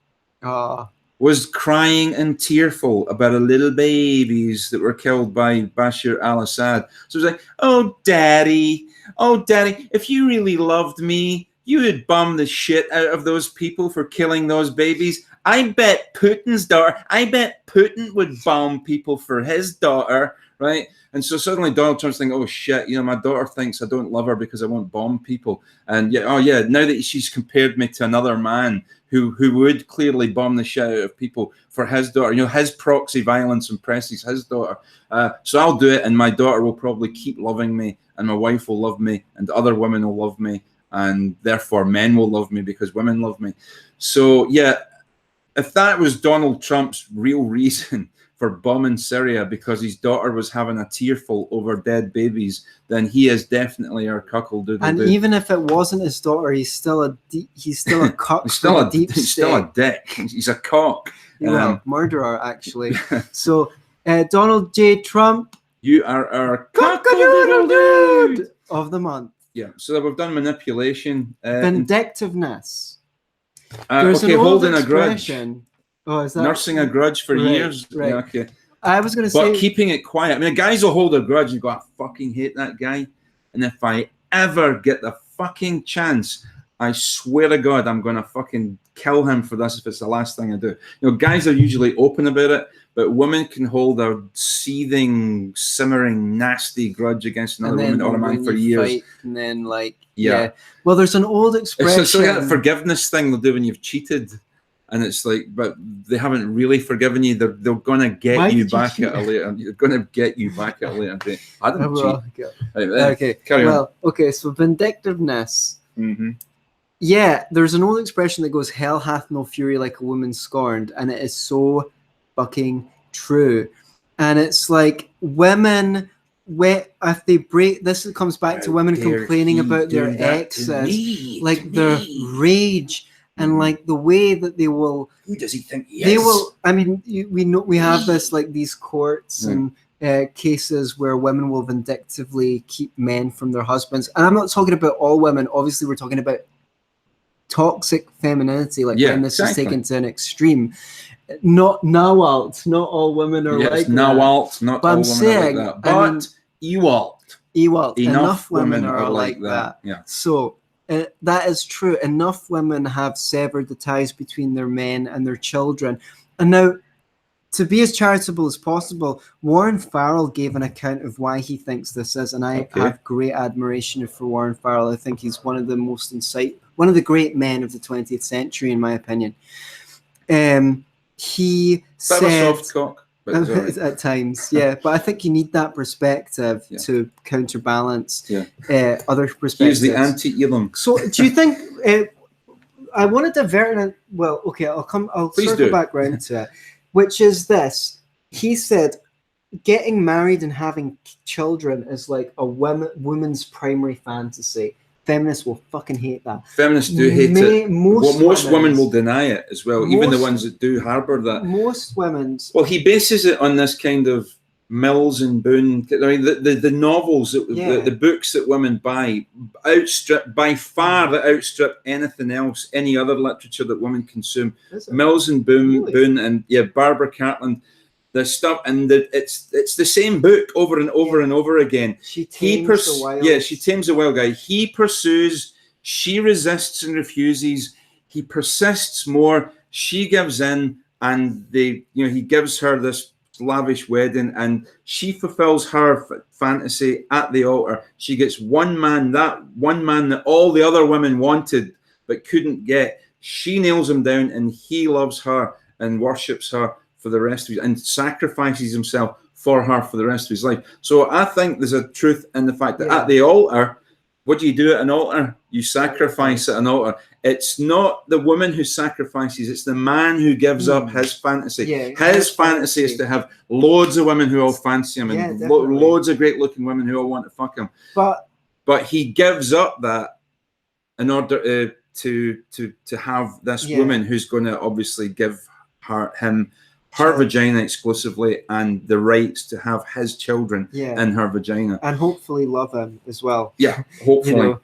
was crying and tearful about a little babies that were killed by Bashar al-Assad. So it was like, oh, daddy, if you really loved me, you would bomb the shit out of those people for killing those babies. I bet Putin's daughter, I bet Putin would bomb people for his daughter, right? And so suddenly Donald Trump's thinking, oh shit, my daughter thinks I don't love her because I won't bomb people. And now that she's compared me to another man who would clearly bomb the shit out of people for his daughter, his proxy violence impresses his daughter. So I'll do it, and my daughter will probably keep loving me, and my wife will love me, and other women will love me. And therefore men will love me because women love me. So if that was Donald Trump's real reason for bombing Syria because his daughter was having a tearful over dead babies, then he is definitely our cuckold-doodle dude. And even if it wasn't his daughter, he's still a cuck. He's still a dick. He's a cock. Murderer actually. So Donald J. Trump, you are our cuckold-doodle dude of the month. Yeah, so we've done manipulation. Vindictiveness. Holding a grudge. Oh, is that nursing a grudge for years? Right. Yeah, okay. I was going to say, but keeping it quiet. I mean, guys will hold a grudge and go, I fucking hate that guy. And if I ever get the fucking chance, I swear to God, I'm going to fucking kill him for this if it's the last thing I do. Guys are usually open about it, but women can hold a seething, simmering, nasty grudge against another woman or a man for years. Fight, and then well, there's an old expression. It's like that forgiveness thing they'll do when you've cheated. And it's like, but they haven't really forgiven you. They're gonna get you back at a later. You're gonna get you back at a later date. I didn't cheat. Okay. Carry on. Okay. So vindictiveness. Mm-hmm. Yeah, there's an old expression that goes, "Hell hath no fury like a woman scorned," and it is so fucking true. And it's like women, if they break, this comes back to women complaining about their exes, like their rage. And like the way that they will, who does he think he is? They will. I mean, we know we have this like these courts and cases where women will vindictively keep men from their husbands. And I'm not talking about all women. Obviously, we're talking about toxic femininity, like when this is taken to an extreme. Not Nawalt, not all women are like Nawalt, that. not all women are like that. But Ewalt, enough women are like that. Yeah. So. That is true. Enough women have severed the ties between their men and their children. And now, to be as charitable as possible, Warren Farrell gave an account of why he thinks this is, and I have great admiration for Warren Farrell. I think he's one of the most one of the great men of the 20th century, in my opinion. He said, bit of a soft cock. At times, but I think you need that perspective to counterbalance other perspectives. He's the anti-Elam. So, do you think? I want to divert it. Well, okay, I'll circle back round to it, which is this. He said, getting married and having children is like a woman's primary fantasy. Feminists will fucking hate that. Feminists do hate it. Most women will deny it as well, even the ones that do harbour that. Most women's. Well, he bases it on this kind of Mills and Boon. I mean, the novels, the books that women buy by far outstrip anything else, any other literature that women consume. Mills and Boon and Barbara Cartland. The stuff, and it's the same book over and over and over again. She tames the wild. Yeah, she tames the wild guy. He pursues, she resists and refuses. He persists more. She gives in, and he gives her this lavish wedding, and she fulfills her fantasy at the altar. She gets one man that all the other women wanted but couldn't get. She nails him down, and he loves her and worships her for the rest of his, and sacrifices himself for her for the rest of his life. So I think there's a truth in the fact that at the altar, what do you do at an altar? You sacrifice at an altar. It's not the woman who sacrifices, it's the man who gives up his fantasy. His fantasy is to have loads of women who all fancy him, and loads of great looking women who all want to fuck him. But he gives up that in order to have this woman who's going to obviously give him her vagina exclusively and the rights to have his children in her vagina. And hopefully love him as well. Yeah, hopefully.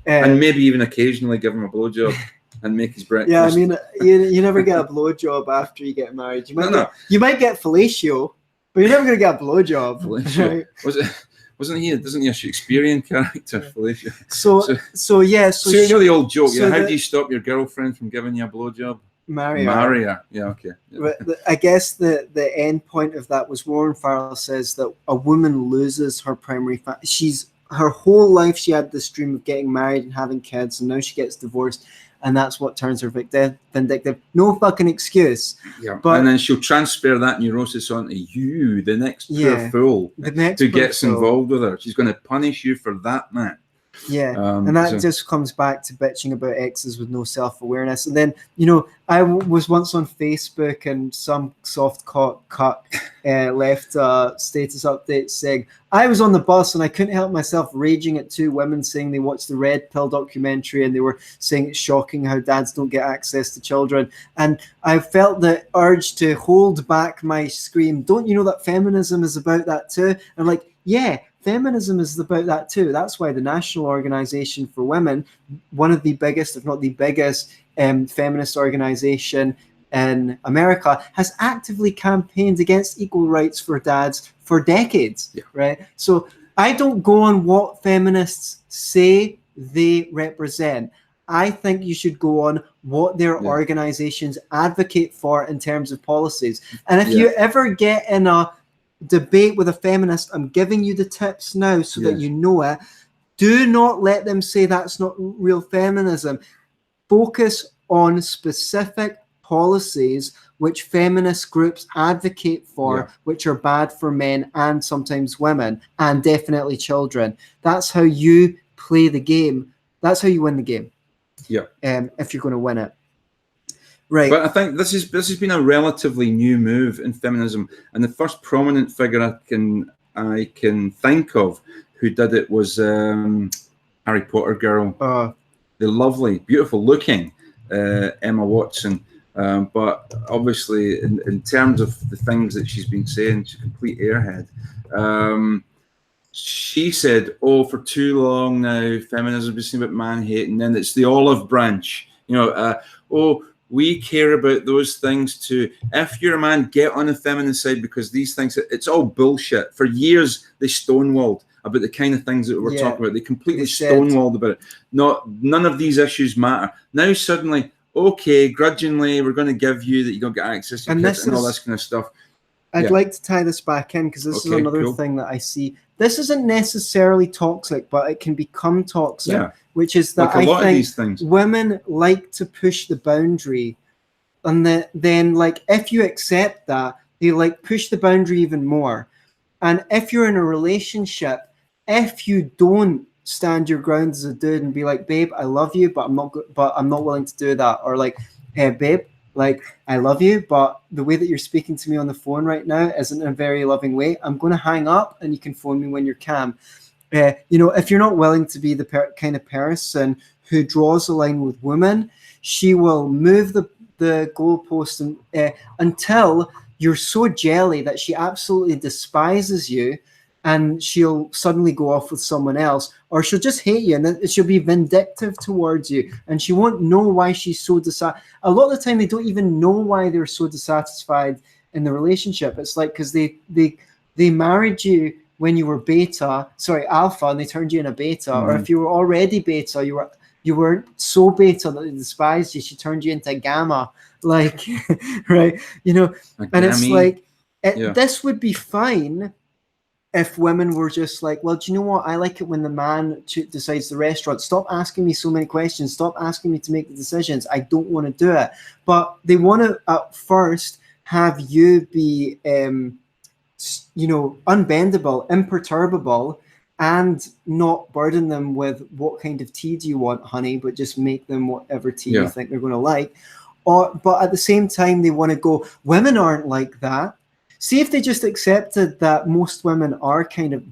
And maybe even occasionally give him a blowjob and make his breakfast. Yeah, I mean, you never get a blowjob after you get married. You might get fellatio, but you're never going to get a blowjob. Fellatio. Right? Wasn't he a Shakespearean character, fellatio? So you know the old joke, how do you stop your girlfriend from giving you a blowjob? Marry her. Yeah, okay. Yeah. But I guess the end point of that was Warren Farrell says that a woman loses her primary her whole life she had this dream of getting married and having kids, and now she gets divorced, and that's what turns her vindictive. No fucking excuse. Yeah. And then she'll transfer that neurosis onto you, the next poor fool, who gets involved with her. She's going to punish you for that, man. Yeah, and that just comes back to bitching about exes with no self-awareness. And then, I was once on Facebook, and some soft cuck left a status update saying, I was on the bus and I couldn't help myself raging at two women saying they watched the Red Pill documentary and they were saying it's shocking how dads don't get access to children. And I felt the urge to hold back my scream, don't you know that feminism is about that too? I'm like, yeah, feminism is about that too. That's why the National Organization for Women, one of the biggest, if not the biggest, feminist organization in America, has actively campaigned against equal rights for dads for decades, right? So I don't go on what feminists say they represent. I think you should go on what their Yeah. organizations advocate for in terms of policies. And if Yeah. you ever get in a debate with a feminist, I'm giving you the tips now so that Yes. you know it. Do not let them say that's not real feminism. Focus on specific policies which feminist groups advocate for, Yeah. which are bad for men and sometimes women, and definitely children. That's how you play the game. That's how you win the game. Yeah. If you're going to win it. Right. But I think this has been a relatively new move in feminism, and the first prominent figure I can think of who did it was Harry Potter girl, the lovely, beautiful looking Emma Watson. But obviously, in terms of the things that she's been saying, she's a complete airhead. She said, "Oh, for too long now, feminism has been about man hate, and then it's the olive branch. You know, oh, we care about those things too. If you're a man, get on the feminist side because these things, it's all bullshit." For years, they stonewalled about the kind of things that we're talking about. They completely stonewalled about it. None of these issues matter. Now suddenly, okay, grudgingly, we're going to give you that you don't get access to kids and all this kind of stuff. I'd like to tie this back in because this is another thing that I see. This isn't necessarily toxic, but it can become toxic, which is that like I think women like to push the boundary. And then, like, if you accept that, they, like, push the boundary even more. And if you're in a relationship, if you don't stand your ground as a dude and be like, babe, I love you, but I'm not willing to do that. Or like, hey, babe, like, I love you, but the way that you're speaking to me on the phone right now isn't in a very loving way. I'm going to hang up and you can phone me when you're calm. You know, if you're not willing to be the kind of person who draws a line with women, she will move the goalpost until you're so jelly that she absolutely despises you, and she'll suddenly go off with someone else, or she'll just hate you, and then she'll be vindictive towards you, and she won't know why she's so a lot of the time they don't even know why they're so dissatisfied in the relationship. It's like because they married you when you were alpha, and they turned you in a beta, or if you were already beta, you weren't so beta that they despised you. She turned you into a gamma, like, right? You know, and it's like, this would be fine if women were just like, well, do you know what? I like it when the man decides the restaurant. Stop asking me so many questions. Stop asking me to make the decisions. I don't want to do it. But they want to at first have you be, you know, unbendable, imperturbable, and not burden them with what kind of tea do you want, honey, but just make them whatever tea you think they're going to like. But at the same time, they want to go, women aren't like that. See if they just accepted that most women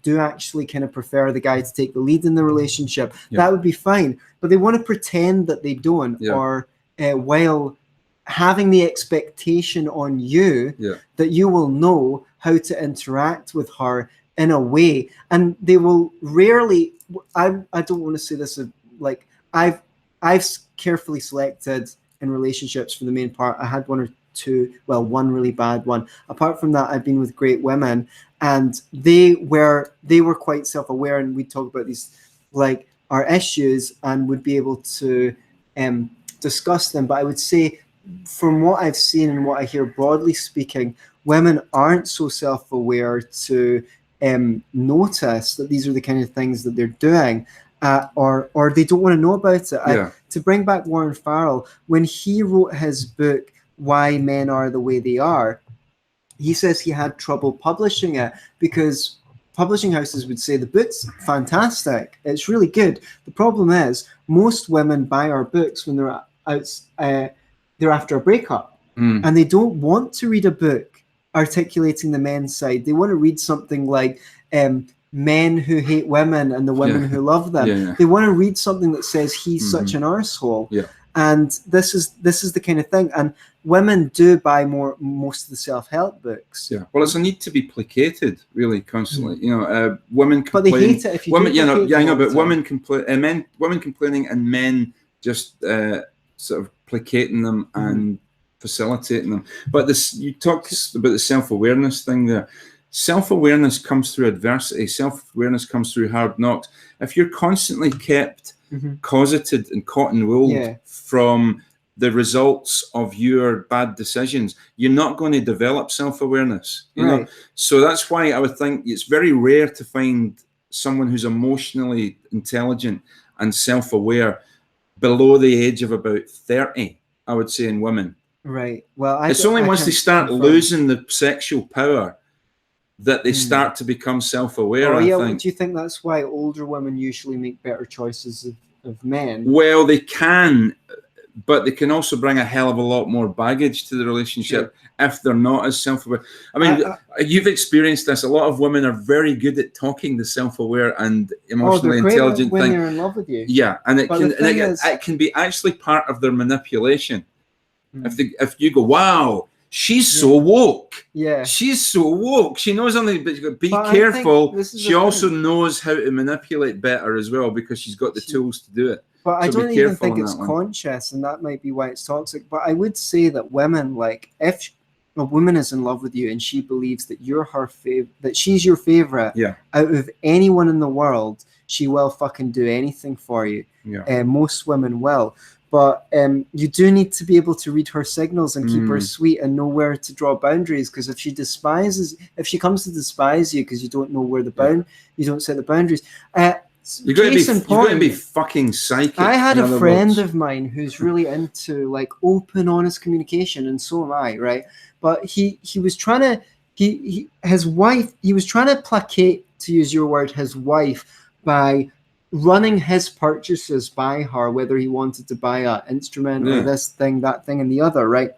do actually prefer the guy to take the lead in the relationship. That would be fine. But they want to pretend that they don't, or while having the expectation on you that you will know how to interact with her in a way. And they will rarely, I don't want to say this, like, I've carefully selected in relationships for the main part. I had one really bad one. Apart from that, I've been with great women, and they were quite self-aware, and we talk about these, like, our issues, and would be able to discuss them. But I would say, from what I've seen and what I hear broadly speaking, women aren't so self-aware to notice that these are the kind of things that they're doing, or they don't want to know about it. To bring back Warren Farrell, when he wrote his book, Why Men Are the Way They Are, he says he had trouble publishing it because publishing houses would say the book's fantastic, it's really good. The problem is most women buy our books when they're after a breakup, and they don't want to read a book articulating the men's side. They want to read something like Men Who Hate Women and the Women Who Love Them. They want to read something that says he's such an arsehole. And this is the kind of thing. And women do buy most of the self-help books. Well, it's a need to be placated, really, constantly. You know, women complain. But they hate it if you women, do. I know, but women complaining, and men just sort of placating them and facilitating them. But you talked about the self-awareness thing there. Self-awareness comes through adversity. Self-awareness comes through hard knocks. If you're constantly kept cosseted and cotton wooled Yeah. from the results of your bad decisions. You're not going to develop self-awareness, you know. So that's why I would think it's very rare to find someone who's emotionally intelligent and self-aware below the age of about 30, I would say, in women. Right. Well, it's only once they start losing the sexual power that they start to become self-aware. I think. Do you think that's why older women usually make better choices of men? Well, they can, but they can also bring a hell of a lot more baggage to the relationship if they're not as self-aware. I mean, you've experienced this. A lot of women are very good at talking the self-aware and emotionally intelligent when thing. they're in love with you. Yeah, and it can be actually part of their manipulation. If you go, wow, she's so woke. Yeah, she's so woke. She knows only, but be careful. She also knows how to manipulate better as well because she's got the tools to do it. But I don't even think it's conscious, and that might be why it's toxic. But I would say that women, like, if a woman is in love with you and she believes that you're her that she's your favorite out of anyone in the world, she will fucking do anything for you. Yeah. Most women will. But you do need to be able to read her signals and keep her sweet and know where to draw boundaries. Because if she comes to despise you because you don't know where you don't set the boundaries. You've got to be fucking psychic. I had a friend of mine who's really into like open, honest communication, and so am I, right? But he was trying to he was trying to placate, to use your word, his wife by running his purchases by her, whether he wanted to buy an instrument or this thing, that thing, and the other, right?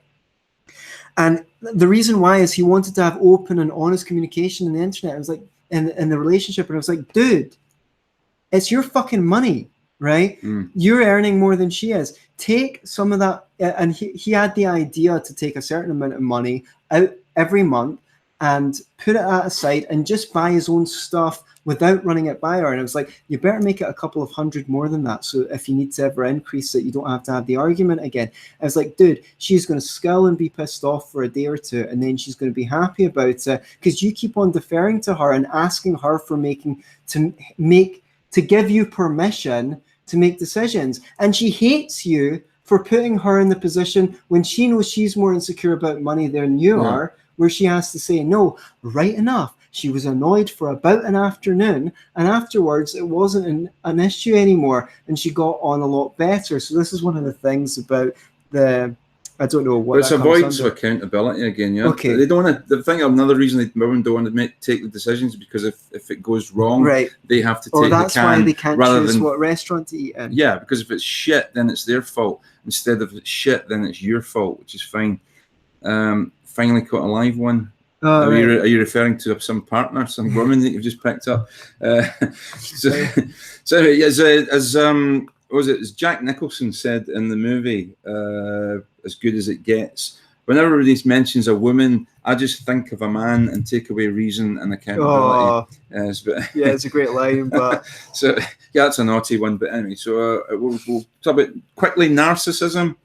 And the reason why is he wanted to have open and honest communication in the internet. It was like in the relationship, and I was like, dude, it's your fucking money, right? You're earning more than she is. Take some of that, and he had the idea to take a certain amount of money out every month and put it aside and just buy his own stuff without running it by her. And I was like, you better make it a couple of hundred more than that. So if you need to ever increase it, you don't have to have the argument again. I was like, dude, she's going to scowl and be pissed off for a day or two. And then she's going to be happy about it because you keep on deferring to her and asking her for to give you permission to make decisions. And she hates you for putting her in the position when she knows she's more insecure about money than you are, where she has to say, no, right enough. She was annoyed for about an afternoon, and afterwards it wasn't an issue anymore, and she got on a lot better. So this is one of the things about I don't know what. But it's avoidance of accountability again. Yeah. Okay. They don't want to. The thing, another reason women don't want to take the decisions because if it goes wrong, they have to take the can. That's why they can't choose what restaurant to eat in. Yeah, because if it's shit, then it's their fault. Instead of it's shit, then it's your fault, which is fine. Finally caught a live one. Are you referring to some partner, some woman that you've just picked up? So as Jack Nicholson said in the movie, As Good as It Gets, whenever he mentions a woman, I just think of a man and take away reason and accountability. It's a great line, but so that's a naughty one. But anyway, so we'll talk about quickly narcissism.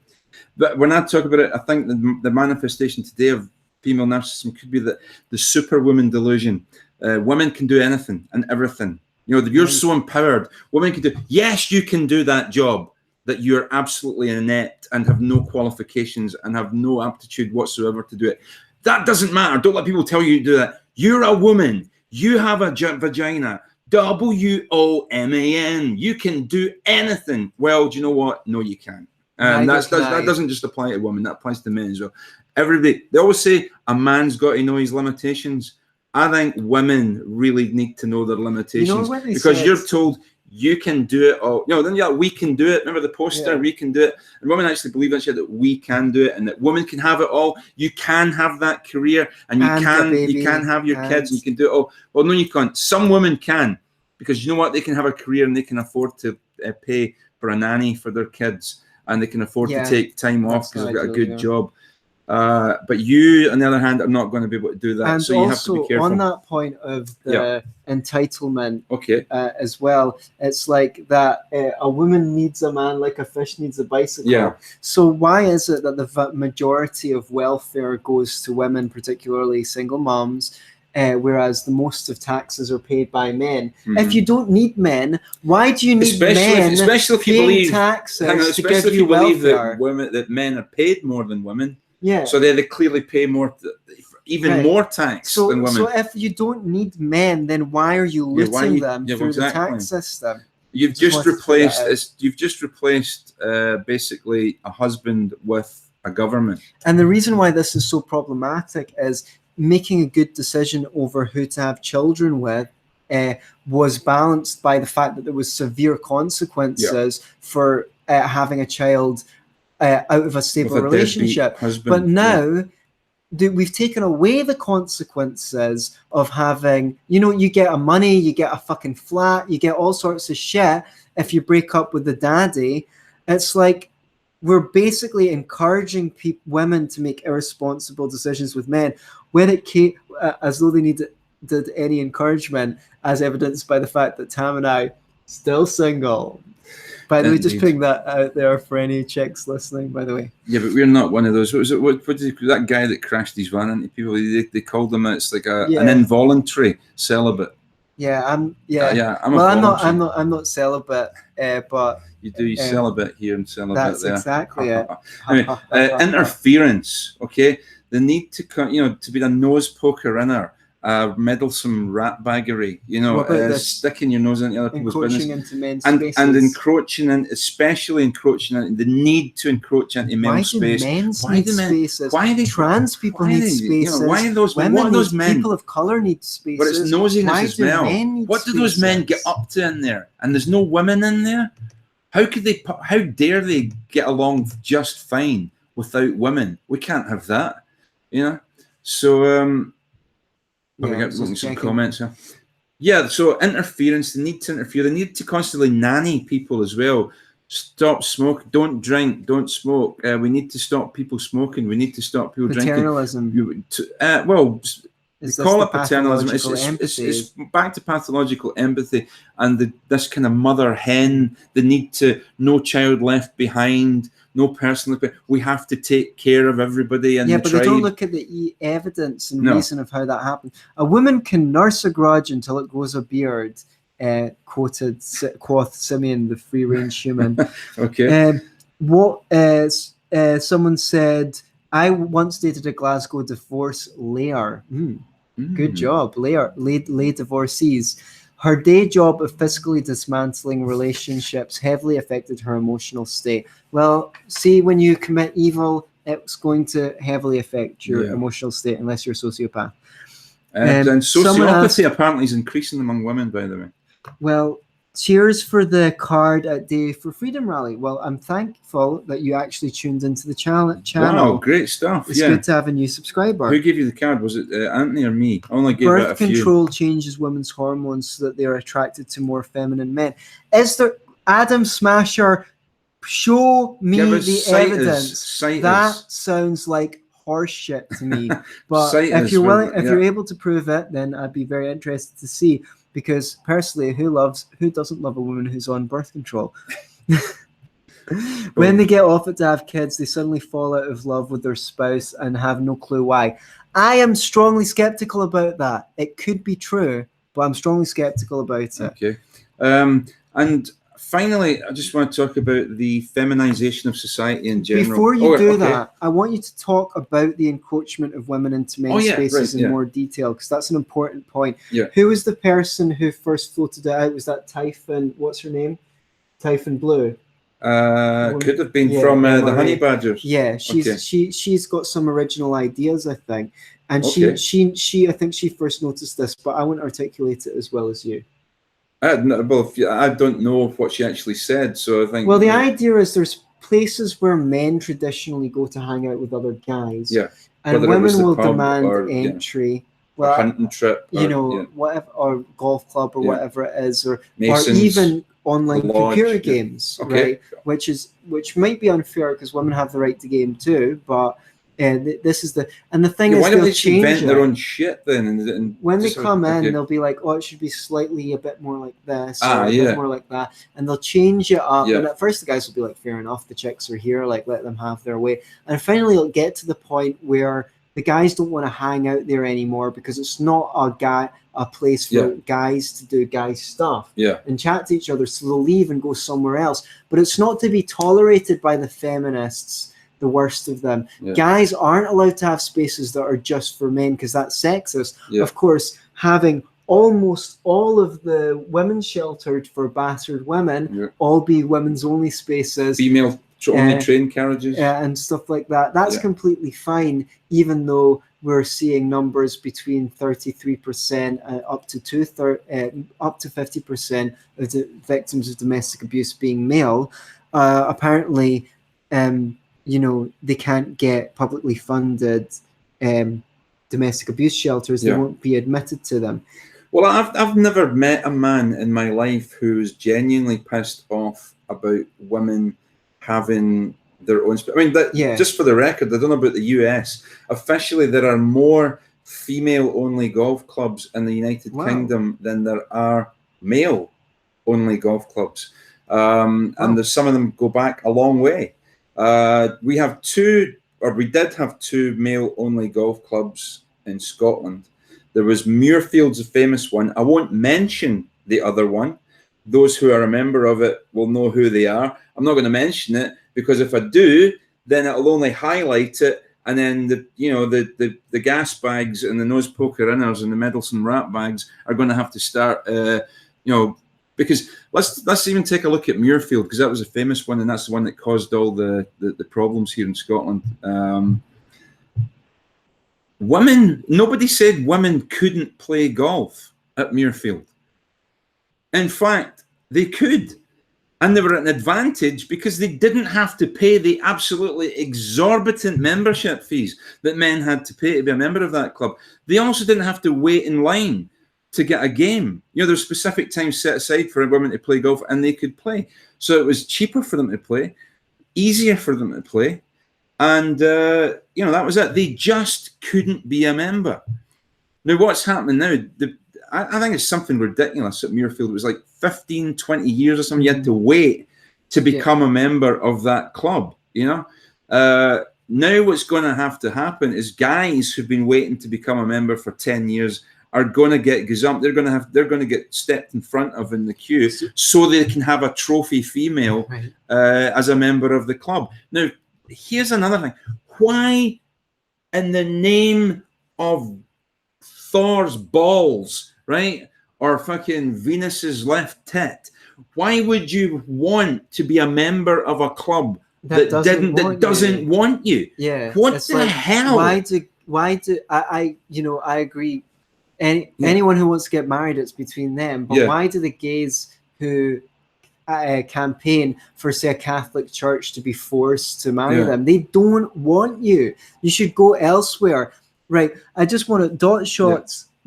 But when I talk about it, I think the manifestation today of female narcissism could be the superwoman delusion. Women can do anything and everything. You know, you're so empowered. Women can do. Yes, you can do that job that you're absolutely inept and have no qualifications and have no aptitude whatsoever to do it. That doesn't matter. Don't let people tell you to do that. You're a woman. You have a vagina. WOMAN. You can do anything. Well, do you know what? No, you can't. And that doesn't just apply to women. That applies to men as well. Everybody, they always say a man's got to know his limitations. I think women really need to know their limitations because you're told you can do it all. We can do it. Remember the poster, we can do it. And women actually believe that shit, that we can do it and that women can have it all. You can have that career and you can have your kids and you can do it all. Well, no, you can't. Some women can because you know what? They can have a career and they can afford to pay for a nanny for their kids and they can afford to take time off because they've got a good job. But you, on the other hand, are not going to be able to do that. And so you have to be careful. On that point of the entitlement as well, it's like that a woman needs a man like a fish needs a bicycle. Yeah. So why is it that the majority of welfare goes to women, particularly single moms, whereas the most of taxes are paid by men. If you don't need men, why do you need men especially if you paying believe taxes to give especially if you you believe welfare? that men are paid more than women? Yeah. So they clearly pay more, even more tax than women. So if you don't need men, then why are you looting them through the tax system? You've just replaced basically a husband with a government. And the reason why this is so problematic is making a good decision over who to have children with was balanced by the fact that there was severe consequences for having a child out of a stable relationship. But now we've taken away the consequences of having, you get a money, you get a fucking flat, you get all sorts of shit if you break up with the daddy. It's like we're basically encouraging women to make irresponsible decisions with men when it came, as though they did any encouragement, as evidenced by the fact that Tam and I still single. By the way, just putting that out there for any chicks listening, by the way. Yeah, but we're not one of those. What was it? What did that guy that crashed his van into people? They called him, it's like an involuntary celibate. Yeah, I'm not celibate, but you do celibate here and celibate that's there. That's exactly it. Anyway, interference. Okay, the need to be a nose poker inner. Meddlesome ratbaggery, sticking your nose into other people's business, into men's spaces. And especially encroaching into the need to encroach into men's space. Why do spaces? Why do trans people need spaces? Why do those men? People of color need spaces. But it's nosiness as well. What do those men get up to in there? And there's no women in there. How dare they get along just fine without women? We can't have that, So. We got some comments here. Yeah, so interference, the need to interfere, the need to constantly nanny people as well. Stop smoke, don't drink, don't smoke. We need to stop people smoking. We need to stop people paternalism. drinking. We call it paternalism. It's back to pathological empathy and this kind of mother hen, the need to no child left behind, no person. We have to take care of everybody in the tribe. They don't look at the evidence and reason of how that happened. A woman can nurse a grudge until it grows a beard. Quoted Quoth Simeon, the free-range human. Okay. Someone said, I once dated a Glasgow divorce Laird. Good job, Laird. Lay divorcees. Her day job of fiscally dismantling relationships heavily affected her emotional state. Well, see, when you commit evil, it's going to heavily affect your emotional state unless you're a sociopath. And sociopathy apparently is increasing among women, by the way. Well, cheers for the card at Day for Freedom rally. Well, I'm thankful that you actually tuned into the channel. Wow, great stuff. It's good to have a new subscriber. Who gave you the card? Was it Antony or me? I only gave it a few. Birth control changes women's hormones so that they are attracted to more feminine men. Is there, Adam Smasher, show me the evidence. That sounds like horseshit to me. But if you're willing, if you're able to prove it, then I'd be very interested to see. Because personally, who doesn't love a woman who's on birth control? When they get off it to have kids, they suddenly fall out of love with their spouse and have no clue why. I am strongly skeptical about that. It could be true, but I'm strongly skeptical about it. Okay. And finally, I just want to talk about the feminization of society in general. Before you do that, I want you to talk about the encroachment of women into men's spaces in more detail, because that's an important point. Yeah. Who was the person who first floated it out? Was that Typhon? What's her name? Typhon Blue. Could have been from the Honey Badgers. Yeah, she's got some original ideas, I think, and she I think she first noticed this, but I won't articulate it as well as you. I don't know what she actually said, so I think. Well, the idea is there's places where men traditionally go to hang out with other guys, and women will demand entry. Well, a hunting trip, whatever, or golf club, or whatever it is, or even online computer games, right? Which might be unfair because women have the right to game too, but. This is the thing is, why don't they invent their own shit then? And when they come in, they'll be like, "Oh, it should be slightly a bit more like this, or a bit more like that," and they'll change it up. And at first, the guys will be like, "Fair enough, the chicks are here, like let them have their way." And finally, it'll get to the point where the guys don't want to hang out there anymore because it's not a place for guys to do guy stuff and chat to each other, so they'll leave and go somewhere else. But it's not to be tolerated by the feminists, the worst of them. Guys aren't allowed to have spaces that are just for men because that's sexist. Of course, having almost all of the women sheltered for battered women all be women's only spaces, female only train carriages and stuff like that, that's completely fine, even though we're seeing numbers between 33% up to 50% of the victims of domestic abuse being male. Apparently they can't get publicly funded domestic abuse shelters. They won't be admitted to them. Well, I've never met a man in my life who's genuinely pissed off about women having their own. I mean, just for the record, I don't know about the US. Officially, there are more female-only golf clubs in the United Kingdom than there are male-only golf clubs, and there's some of them go back a long way. We did have two male-only golf clubs in Scotland. There was Muirfield's a famous one. I won't mention the other one. Those who are a member of it will know who they are. I'm not going to mention it because if I do, then it'll only highlight it, and then the gas bags and the nose poker inners and the Middleton rat bags are going to have to start. Because let's even take a look at Muirfield, because that was a famous one, and that's the one that caused all the problems here in Scotland. Nobody said women couldn't play golf at Muirfield. In fact, they could. And they were at an advantage because they didn't have to pay the absolutely exorbitant membership fees that men had to pay to be a member of that club. They also didn't have to wait in line to get a game. There's specific times set aside for women to play golf, and they could play. So it was cheaper for them to play, easier for them to play. And, that was it. They just couldn't be a member. Now, what's happening now? I think it's something ridiculous at Muirfield. It was like 15, 20 years or something. You had to wait to become a member of that club, Now what's going to have to happen is guys who've been waiting to become a member for 10 years are going to get gazumped. They're going to get stepped in front of in the queue so they can have a trophy female as a member of the club. Now, here's another thing. Why, in the name of Thor's balls, right, or fucking Venus's left tit, why would you want to be a member of a club that doesn't want you? Yeah. What the hell? Why do I agree. Anyone who wants to get married, it's between them. But why do the gays who campaign for, say, a Catholic church to be forced to marry them? They don't want you. You should go elsewhere. Right. I just want to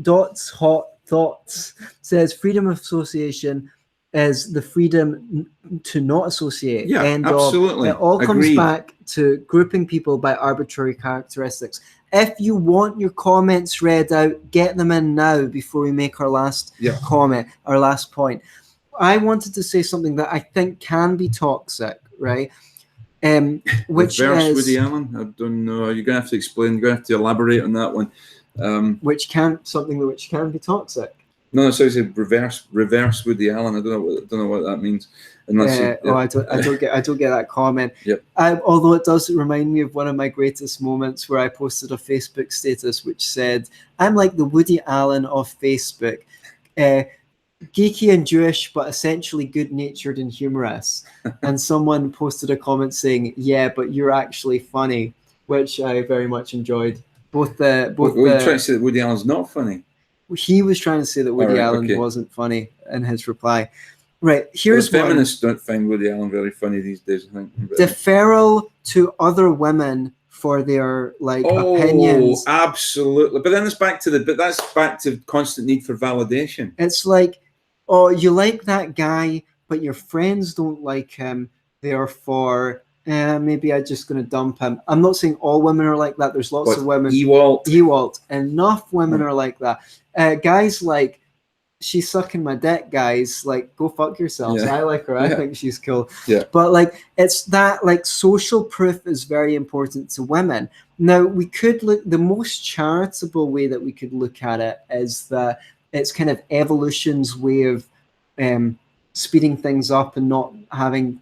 Dots Hot Thoughts says freedom of association is the freedom to not associate. Yeah, absolutely. It all comes back to grouping people by arbitrary characteristics. If you want your comments read out, get them in now before we make our last comment, our last point. I wanted to say something that I think can be toxic, right? Which reverse is Woody Allen. I don't know. You're gonna have to explain. You're gonna have to elaborate on that one. Which can be toxic. No, so it's reverse Woody Allen. I don't know what that means. Unless I don't get that comment. Yep. Although it does remind me of one of my greatest moments where I posted a Facebook status which said, "I'm like the Woody Allen of Facebook, geeky and Jewish, but essentially good-natured and humorous." And someone posted a comment saying, "Yeah, but you're actually funny," which I very much enjoyed. What you trying to say that Woody Allen's not funny? He was trying to say that Woody Allen wasn't funny in his reply. Right, here's feminists don't find Woody Allen very funny these days, I think. Deferral to other women for their opinions. Oh, absolutely. But then that's back to constant need for validation. It's like, oh, you like that guy, but your friends don't like him. Therefore, maybe I'm just going to dump him. I'm not saying all women are like that. There's lots of women. Ewald. Enough women are like that. Guys like she's sucking my dick, guys. Like, go fuck yourselves. Yeah. I like her. I Yeah. think she's cool. Yeah. But like, it's that like social proof is very important to women. Now, we could look, the most charitable way that we could look at it is that it's kind of evolution's way of speeding things up and not having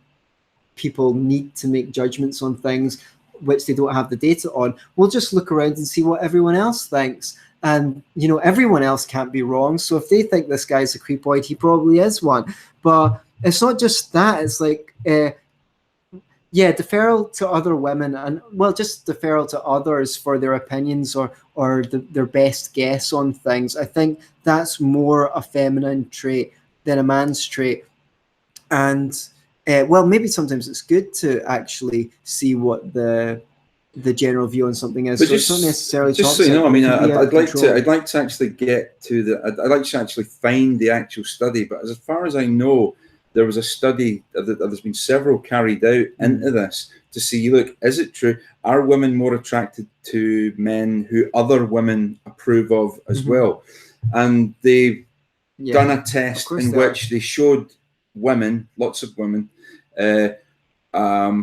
people need to make judgments on things which they don't have the data on. We'll just look around and see what everyone else thinks. And, you know, everyone else can't be wrong. So if they think this guy's a creepoid, he probably is one. But it's not just that. It's like, yeah, deferral to other women, and well, just deferral to others for their opinions or their best guess on things. I think that's more a feminine trait than a man's trait. And well, maybe sometimes it's good to actually see what the general view on something is. But so it's not necessarily just toxic. So you know, I mean, I'd like to actually get to I'd like to actually find the actual study. But as far as I know, there was a study there's been several carried out into this to see, look, is it true? Are women more attracted to men who other women approve of as well? And they've done a test in which they showed women, lots of women,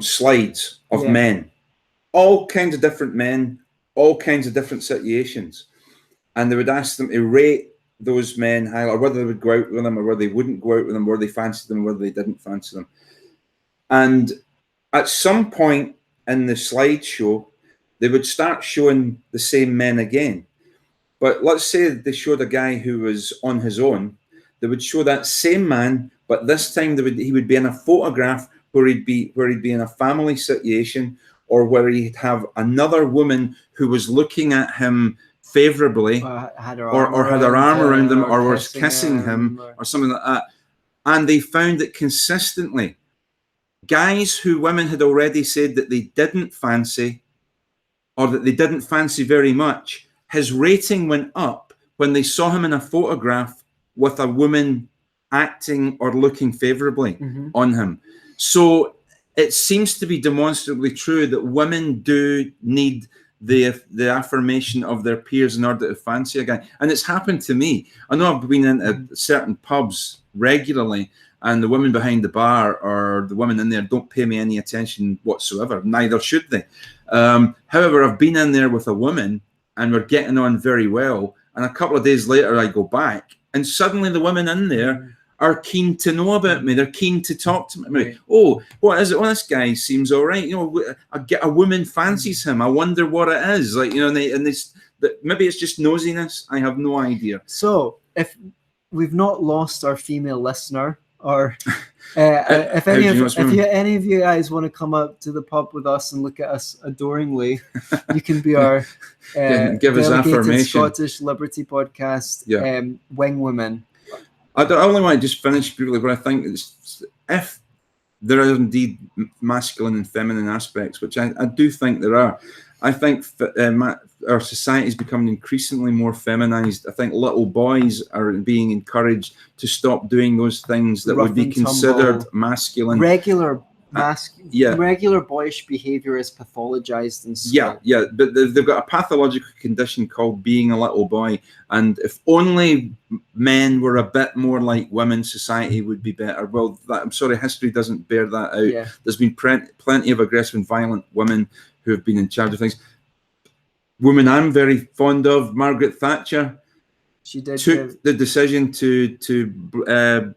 slides of men, all kinds of different men, all kinds of different situations, and they would ask them to rate those men high, or whether they would go out with them or whether they wouldn't go out with them, whether they fancied them, whether they didn't fancy them. And at some point in the slideshow, they would start showing the same men again. But let's say they showed a guy who was on his own. They would show that same man, but this time he would be in a photograph where he'd be in a family situation, or where he'd have another woman who was looking at him favorably, or had her arm around him, or was kissing him, or something like that. And they found that consistently, guys who women had already said that they didn't fancy, or that they didn't fancy very much, his rating went up when they saw him in a photograph with a woman acting or looking favorably on him. So it seems to be demonstrably true that women do need the affirmation of their peers in order to fancy a guy. And it's happened to me. I know I've been into certain pubs regularly, and the women behind the bar or the women in there don't pay me any attention whatsoever. Neither should they. However, I've been in there with a woman and we're getting on very well. And a couple of days later, I go back, and suddenly the women in there are keen to know about me. They're keen to talk to me. Right. Oh, what is it? Well, this guy seems all right. You know, a woman fancies him. I wonder what it is. Like, you know, maybe it's just nosiness. I have no idea. So if we've not lost our female listener, or if any of you guys want to come up to the pub with us and look at us adoringly, you can be our give us affirmation. Scottish Liberty podcast wing women. I only want to just finish briefly, but I think if there are indeed masculine and feminine aspects, which I do think there are, I think our society is becoming increasingly more feminized. I think little boys are being encouraged to stop doing those things that would be considered masculine. Regular boyish behavior is pathologized in school. But they've got a pathological condition called being a little boy, and if only men were a bit more like women, society would be better. Well, I'm sorry, history doesn't bear that out. There's been plenty of aggressive and violent women who have been in charge of things. Woman I'm very fond of, Margaret Thatcher, she took the decision to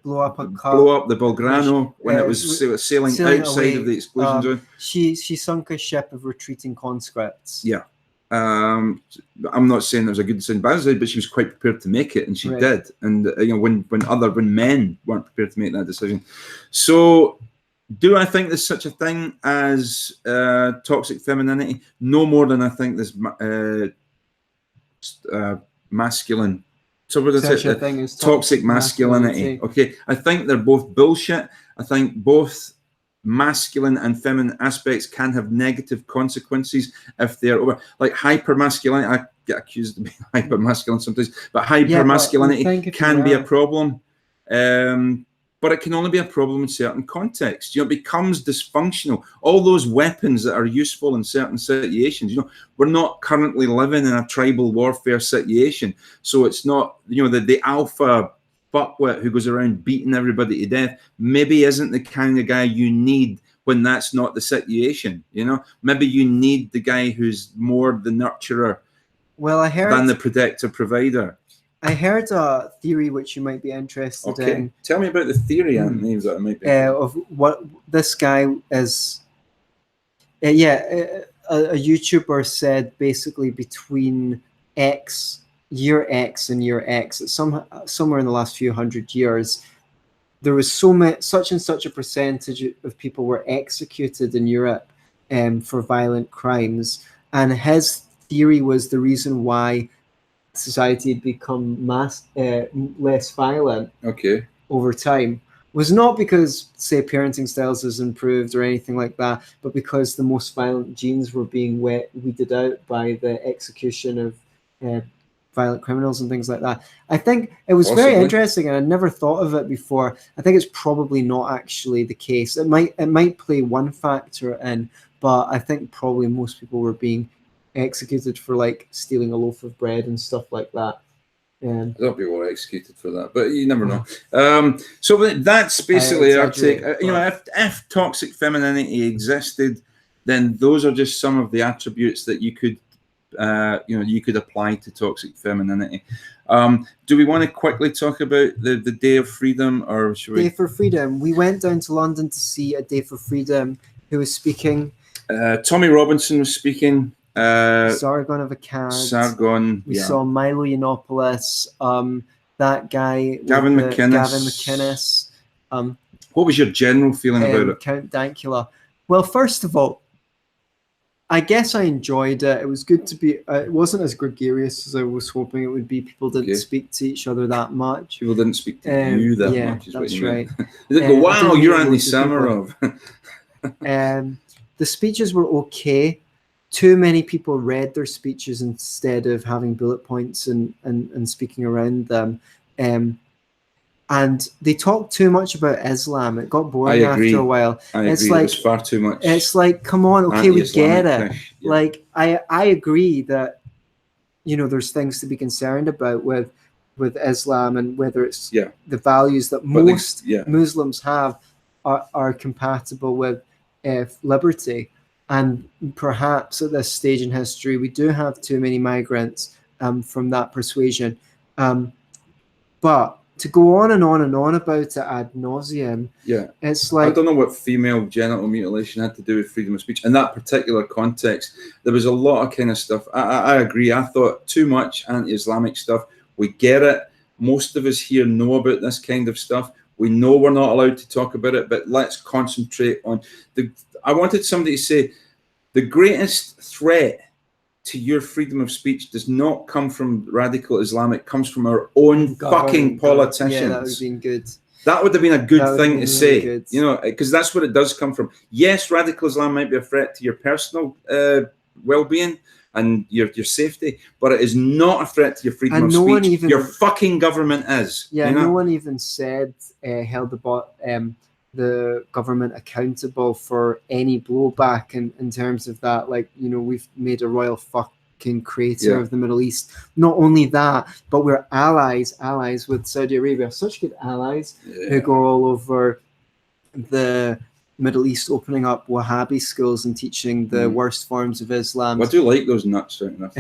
blow up the Belgrano when it was sailing outside away, of the exclusion zone. She sunk a ship of retreating conscripts. Yeah. I'm not saying it was a good decision, but she was quite prepared to make it, and she did. And you know, when men weren't prepared to make that decision. So, do I think there's such a thing as toxic femininity? No more than I think there's masculine. So what is it? Thing is toxic masculinity. Okay, I think they're both bullshit. I think both masculine and feminine aspects can have negative consequences if they're over. Like hypermasculinity, I get accused of being hypermasculine sometimes, but hypermasculinity can be a problem. But it can only be a problem in certain contexts. You know, it becomes dysfunctional. All those weapons that are useful in certain situations. You know, we're not currently living in a tribal warfare situation, so it's not. You know, the alpha fuckwit who goes around beating everybody to death maybe isn't the kind of guy you need when that's not the situation. You know, maybe you need the guy who's more the nurturer than the protector provider. I heard a theory which you might be interested in. Tell me about the theory, Antony, that it might be. Of what this guy is. A YouTuber said basically between year X and year X, somewhere in the last few hundred years, there was such and such a percentage of people were executed in Europe for violent crimes, and his theory was the reason why society had become less violent over time was not because, say, parenting styles has improved or anything like that, but because the most violent genes were being weeded out by the execution of violent criminals and things like that. I think it was very interesting, and I'd never thought of it before. I think it's probably not actually the case. It might play one factor in, but I think probably most people were being executed for like stealing a loaf of bread and stuff like that. There'll be more executed for that, but you never know. So that's basically our take. If toxic femininity existed, then those are just some of the attributes that you could, you could apply to toxic femininity. Do we want to quickly talk about the Day of Freedom, or should we? Day for Freedom. We went down to London to see a Day for Freedom. Who was speaking? Tommy Robinson was speaking. Sargon of Akkad. Sargon. We saw Milo Yiannopoulos. That guy. Gavin McInnes. What was your general feeling about it? Count Dankula. Well, first of all, I guess I enjoyed it. It was good to be. It wasn't as gregarious as I was hoping it would be. People didn't speak to each other that much. People didn't speak to you that much. Yeah, that's right. They didn't go, "Wow, you're Antony Sammeroff." The speeches were okay. Too many people read their speeches instead of having bullet points and speaking around them. And they talked too much about Islam. It got boring after a while. I agree. It was far too much. It's like, come on, okay, we get it. Yeah. Like, I agree that, there's things to be concerned about with Islam, and whether it's the values that most Muslims have are compatible with liberty. And perhaps at this stage in history, we do have too many migrants from that persuasion. But to go on and on and on about it ad nauseum, it's like... I don't know what female genital mutilation had to do with freedom of speech. In that particular context, there was a lot of kind of stuff. I agree. I thought too much anti-Islamic stuff. We get it. Most of us here know about this kind of stuff. We know we're not allowed to talk about it, but let's concentrate on... I wanted somebody to say, the greatest threat to your freedom of speech does not come from radical Islam. It comes from our own fucking politicians. Yeah, that would have been good. That would have been a good thing to say, because that's what it does come from. Yes, radical Islam might be a threat to your personal well-being and your safety, but it is not a threat to your freedom of speech. Your fucking government is. Yeah, no one even said, held the government accountable for any blowback in terms of that. Like, we've made a royal fucking crater of the Middle East. Not only that, but we're allies with Saudi Arabia, such good allies who go all over the Middle East, opening up Wahhabi schools and teaching the worst forms of Islam. Well, I do like those nuts right enough.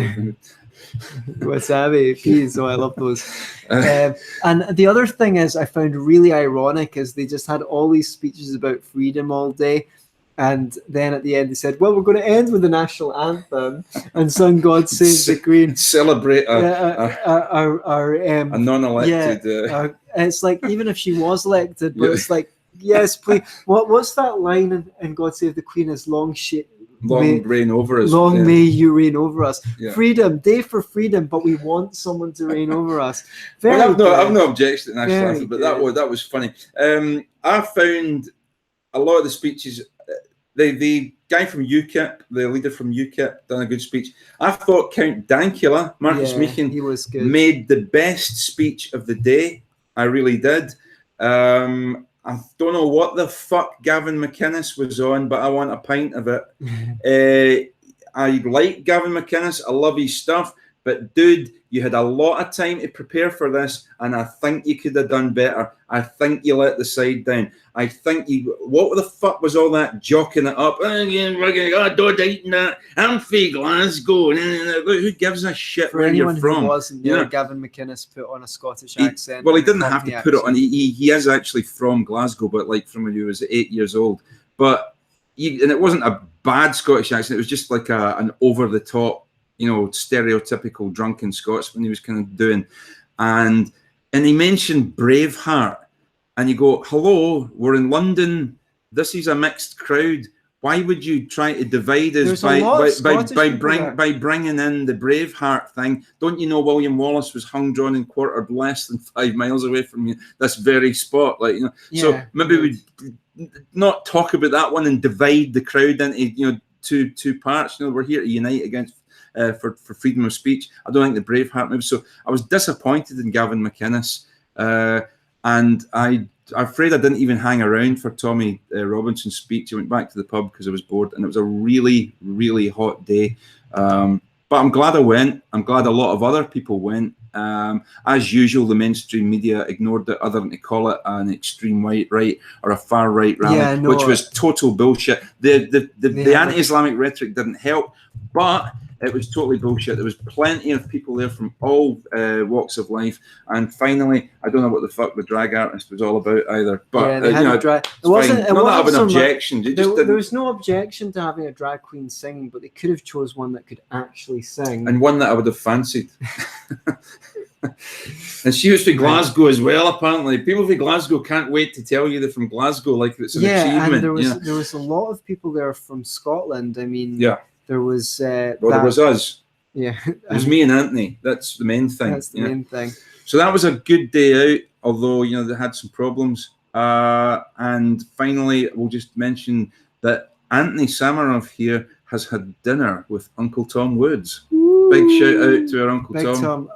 Wasabi peas, I love those. And the other thing is, I found really ironic is they just had all these speeches about freedom all day, and then at the end they said, "Well, we're going to end with the national anthem and sung God Save the Queen." Celebrate a non-elected. It's like, even if she was elected, but it's like, yes, please. What's that line in God Save the Queen? Is long reign over us. Long may you reign over us. Yeah. Freedom, Day for Freedom, but we want someone to reign over us. I've no objection to national anthem, but that was funny. I found a lot of the speeches. The guy from UKIP, the leader from UKIP, done a good speech. I thought Count Dankula, Marcus Meekin, he was good. Made the best speech of the day. I really did. I don't know what the fuck Gavin McInnes was on, but I want a pint of it. I like Gavin McInnes. I love his stuff, But dude, you had a lot of time to prepare for this, and I think you could have done better. I think you let the side down. I think what the fuck was all that jockeying it up? Don't eat that. I'm from Glasgow. Who gives a shit For where you're anyone from? who wasn't there, Gavin McInnes put on a Scottish accent. Well, he and a didn't have to Cockney put it on. accent. He is actually from Glasgow, but like from when he was 8 years old. But and it wasn't a bad Scottish accent. It was just like an over the top, stereotypical drunken Scotsman he was kind of doing. And he mentioned Braveheart, and you go, hello, we're in London. This is a mixed crowd. Why would you try to divide us by bringing in the Braveheart thing? Don't you know William Wallace was hung, drawn, and quartered less than 5 miles away from this very spot? So maybe we not talk about that one and divide the crowd into two parts. We're here to unite against for freedom of speech. I don't think the Braveheart movie. So I was disappointed in Gavin McInnes, and I'm afraid I didn't even hang around for Tommy Robinson's speech. I went back to the pub because I was bored, and it was a really, really hot day. But I'm glad I went. I'm glad a lot of other people went. As usual, the mainstream media ignored it, other than to call it an extreme right or a far right rally, which was total bullshit. The anti-Islamic rhetoric didn't help, but it was totally bullshit. There was plenty of people there from all walks of life. And finally, I don't know what the fuck the drag artist was all about either. But it wasn't an objection. There was no objection to having a drag queen sing, but they could have chose one that could actually sing, and one that I would have fancied. And she was from Glasgow as well. Apparently, people from Glasgow can't wait to tell you they're from Glasgow, like it's an achievement. And there was a lot of people there from Scotland. I mean, there was there was us. Yeah, it was me and Antony. That's the main thing. That's the main thing. So that was a good day out, although they had some problems. And finally, we'll just mention that Antony Sammeroff here has had dinner with Uncle Tom Woods. Ooh. Big shout out to our Uncle Tom.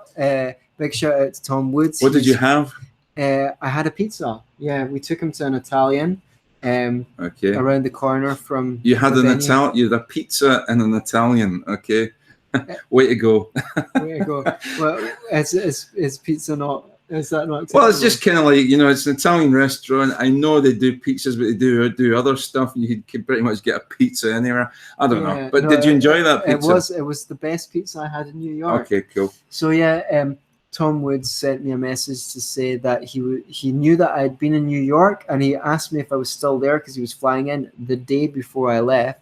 Big shout out to Tom Woods. What did you have? I had a pizza. Yeah, we took him to an Italian. Around the corner from. You had you had a pizza and an Italian. Okay, way to go. Way to go. Well, is pizza not? Is that not? Well, it's just kind of like it's an Italian restaurant. I know they do pizzas, but they do other stuff. You can pretty much get a pizza anywhere. I don't know. But did you enjoy that pizza? It was the best pizza I had in New York. Okay, cool. So Tom Woods sent me a message to say that he knew that I had been in New York, and he asked me if I was still there because he was flying in the day before I left.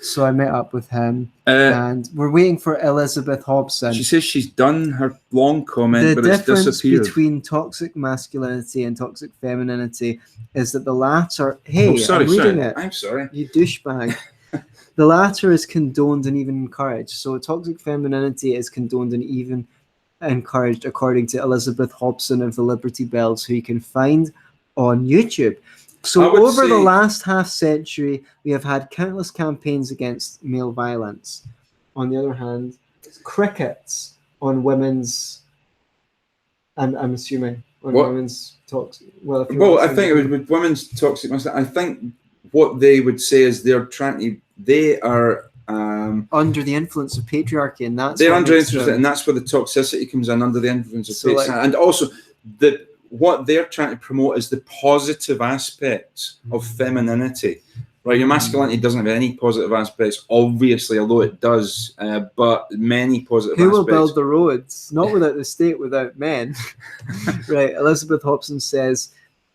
So I met up with him, and we're waiting for Elizabeth Hobson. She says she's done her long comment, but it's disappeared. The difference between toxic masculinity and toxic femininity is that the latter... Hey, I'm reading it. I'm sorry. You douchebag. The latter is condoned and even encouraged. So toxic femininity is condoned and even encouraged, according to Elizabeth Hobson of the Liberty Bells, who you can find on YouTube. So over the last half century, we have had countless campaigns against male violence. On the other hand, crickets on women's, I'm assuming, on women's toxic. Well, I think it was with women's toxic masculinity. I think what they would say is they are under the influence of patriarchy, and they're under influence, and that's where the toxicity comes in, under the influence of patriarchy, and also what they're trying to promote is the positive aspects of femininity. Right, your masculinity doesn't have any positive aspects, obviously, although it does, but many positive aspects. Who will build the roads? Not without the state, without men. Right, Elizabeth Hobson says,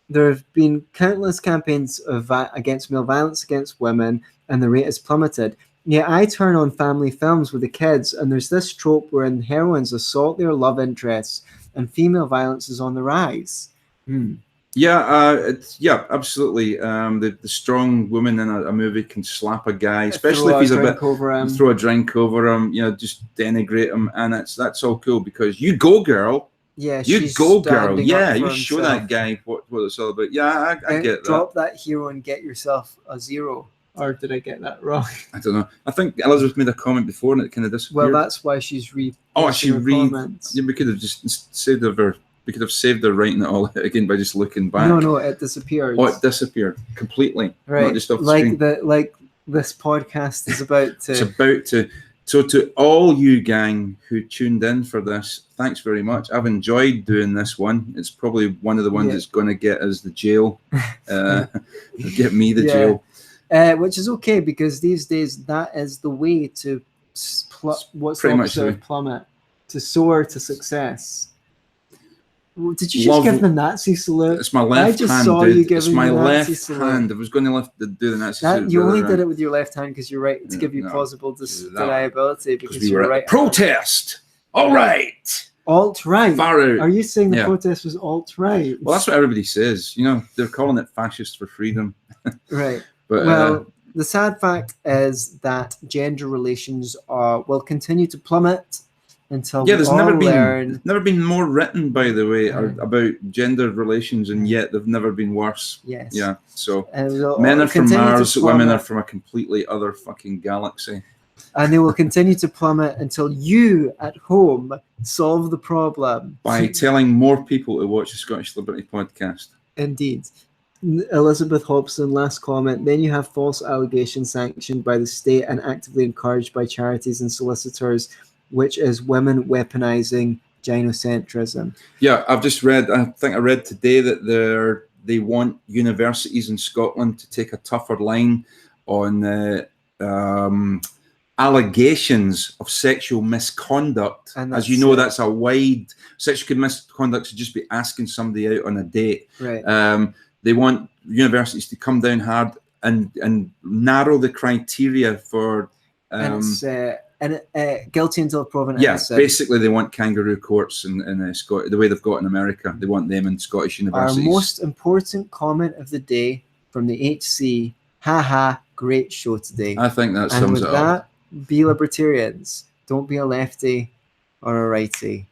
there have been countless campaigns against male violence against women, and the rate has plummeted. Yeah, I turn on family films with the kids, and there's this trope wherein heroines assault their love interests, and female violence is on the rise. Yeah, absolutely. The strong woman in a movie can slap a guy, especially if he's throw a drink over him, just denigrate him, and that's all cool because you go, girl. Yeah, you go, girl. Yeah, you show that guy what it's all about. Yeah, I get that. Drop that hero and get yourself a zero. Or did I get that wrong? I don't know. I think Elizabeth made a comment before and it kind of disappeared. Well, that's why she's comments. Yeah, we could have just saved her. We could have saved her writing it all out again by just looking back. No, it disappeared. Oh, it disappeared completely. Right, not just off the screen. Like this podcast is about to. It's about to So to all you gang who tuned in for this, thanks very much. I've enjoyed doing this one. It's probably one of the ones that's going to get us the jail, get me the jail. Which is okay, because these days that is the way to what's the opposite of plummet? To soar to success. Did you just give the Nazi salute? It's my left hand. I just saw you giving it's my the left Nazi salute. hand. I was going to do the Nazi salute. You only did it with your left hand because you're right, to give you plausible deniability, because we were at protest. All right. Alt-right. Far out. Are you saying the protest was alt-right? Well, that's what everybody says. You know, they're calling it fascist for freedom. Right. But well, the sad fact is that gender relations will continue to plummet until there's never been more written, by the way, about gender relations, and yet they've never been worse. Yes. Yeah. So men are from Mars, women are from a completely other fucking galaxy. And they will continue to plummet until you at home solve the problem by telling more people to watch the Scottish Liberty podcast. Indeed. Elizabeth Hobson, last comment. Then you have false allegations sanctioned by the state and actively encouraged by charities and solicitors, which is women weaponizing gynocentrism. Yeah, I've just read, I think I read today that they want universities in Scotland to take a tougher line on allegations of sexual misconduct. As you know, that's a wide sexual misconduct to just be asking somebody out on a date. Right. They want universities to come down hard and narrow the criteria for. Guilty until proven innocent. Yeah, basically they want kangaroo courts in the way they've got in America. They want them in Scottish universities. Our most important comment of the day from the HC. Haha, great show today. I think that sums it up. Be libertarians. Don't be a lefty or a righty.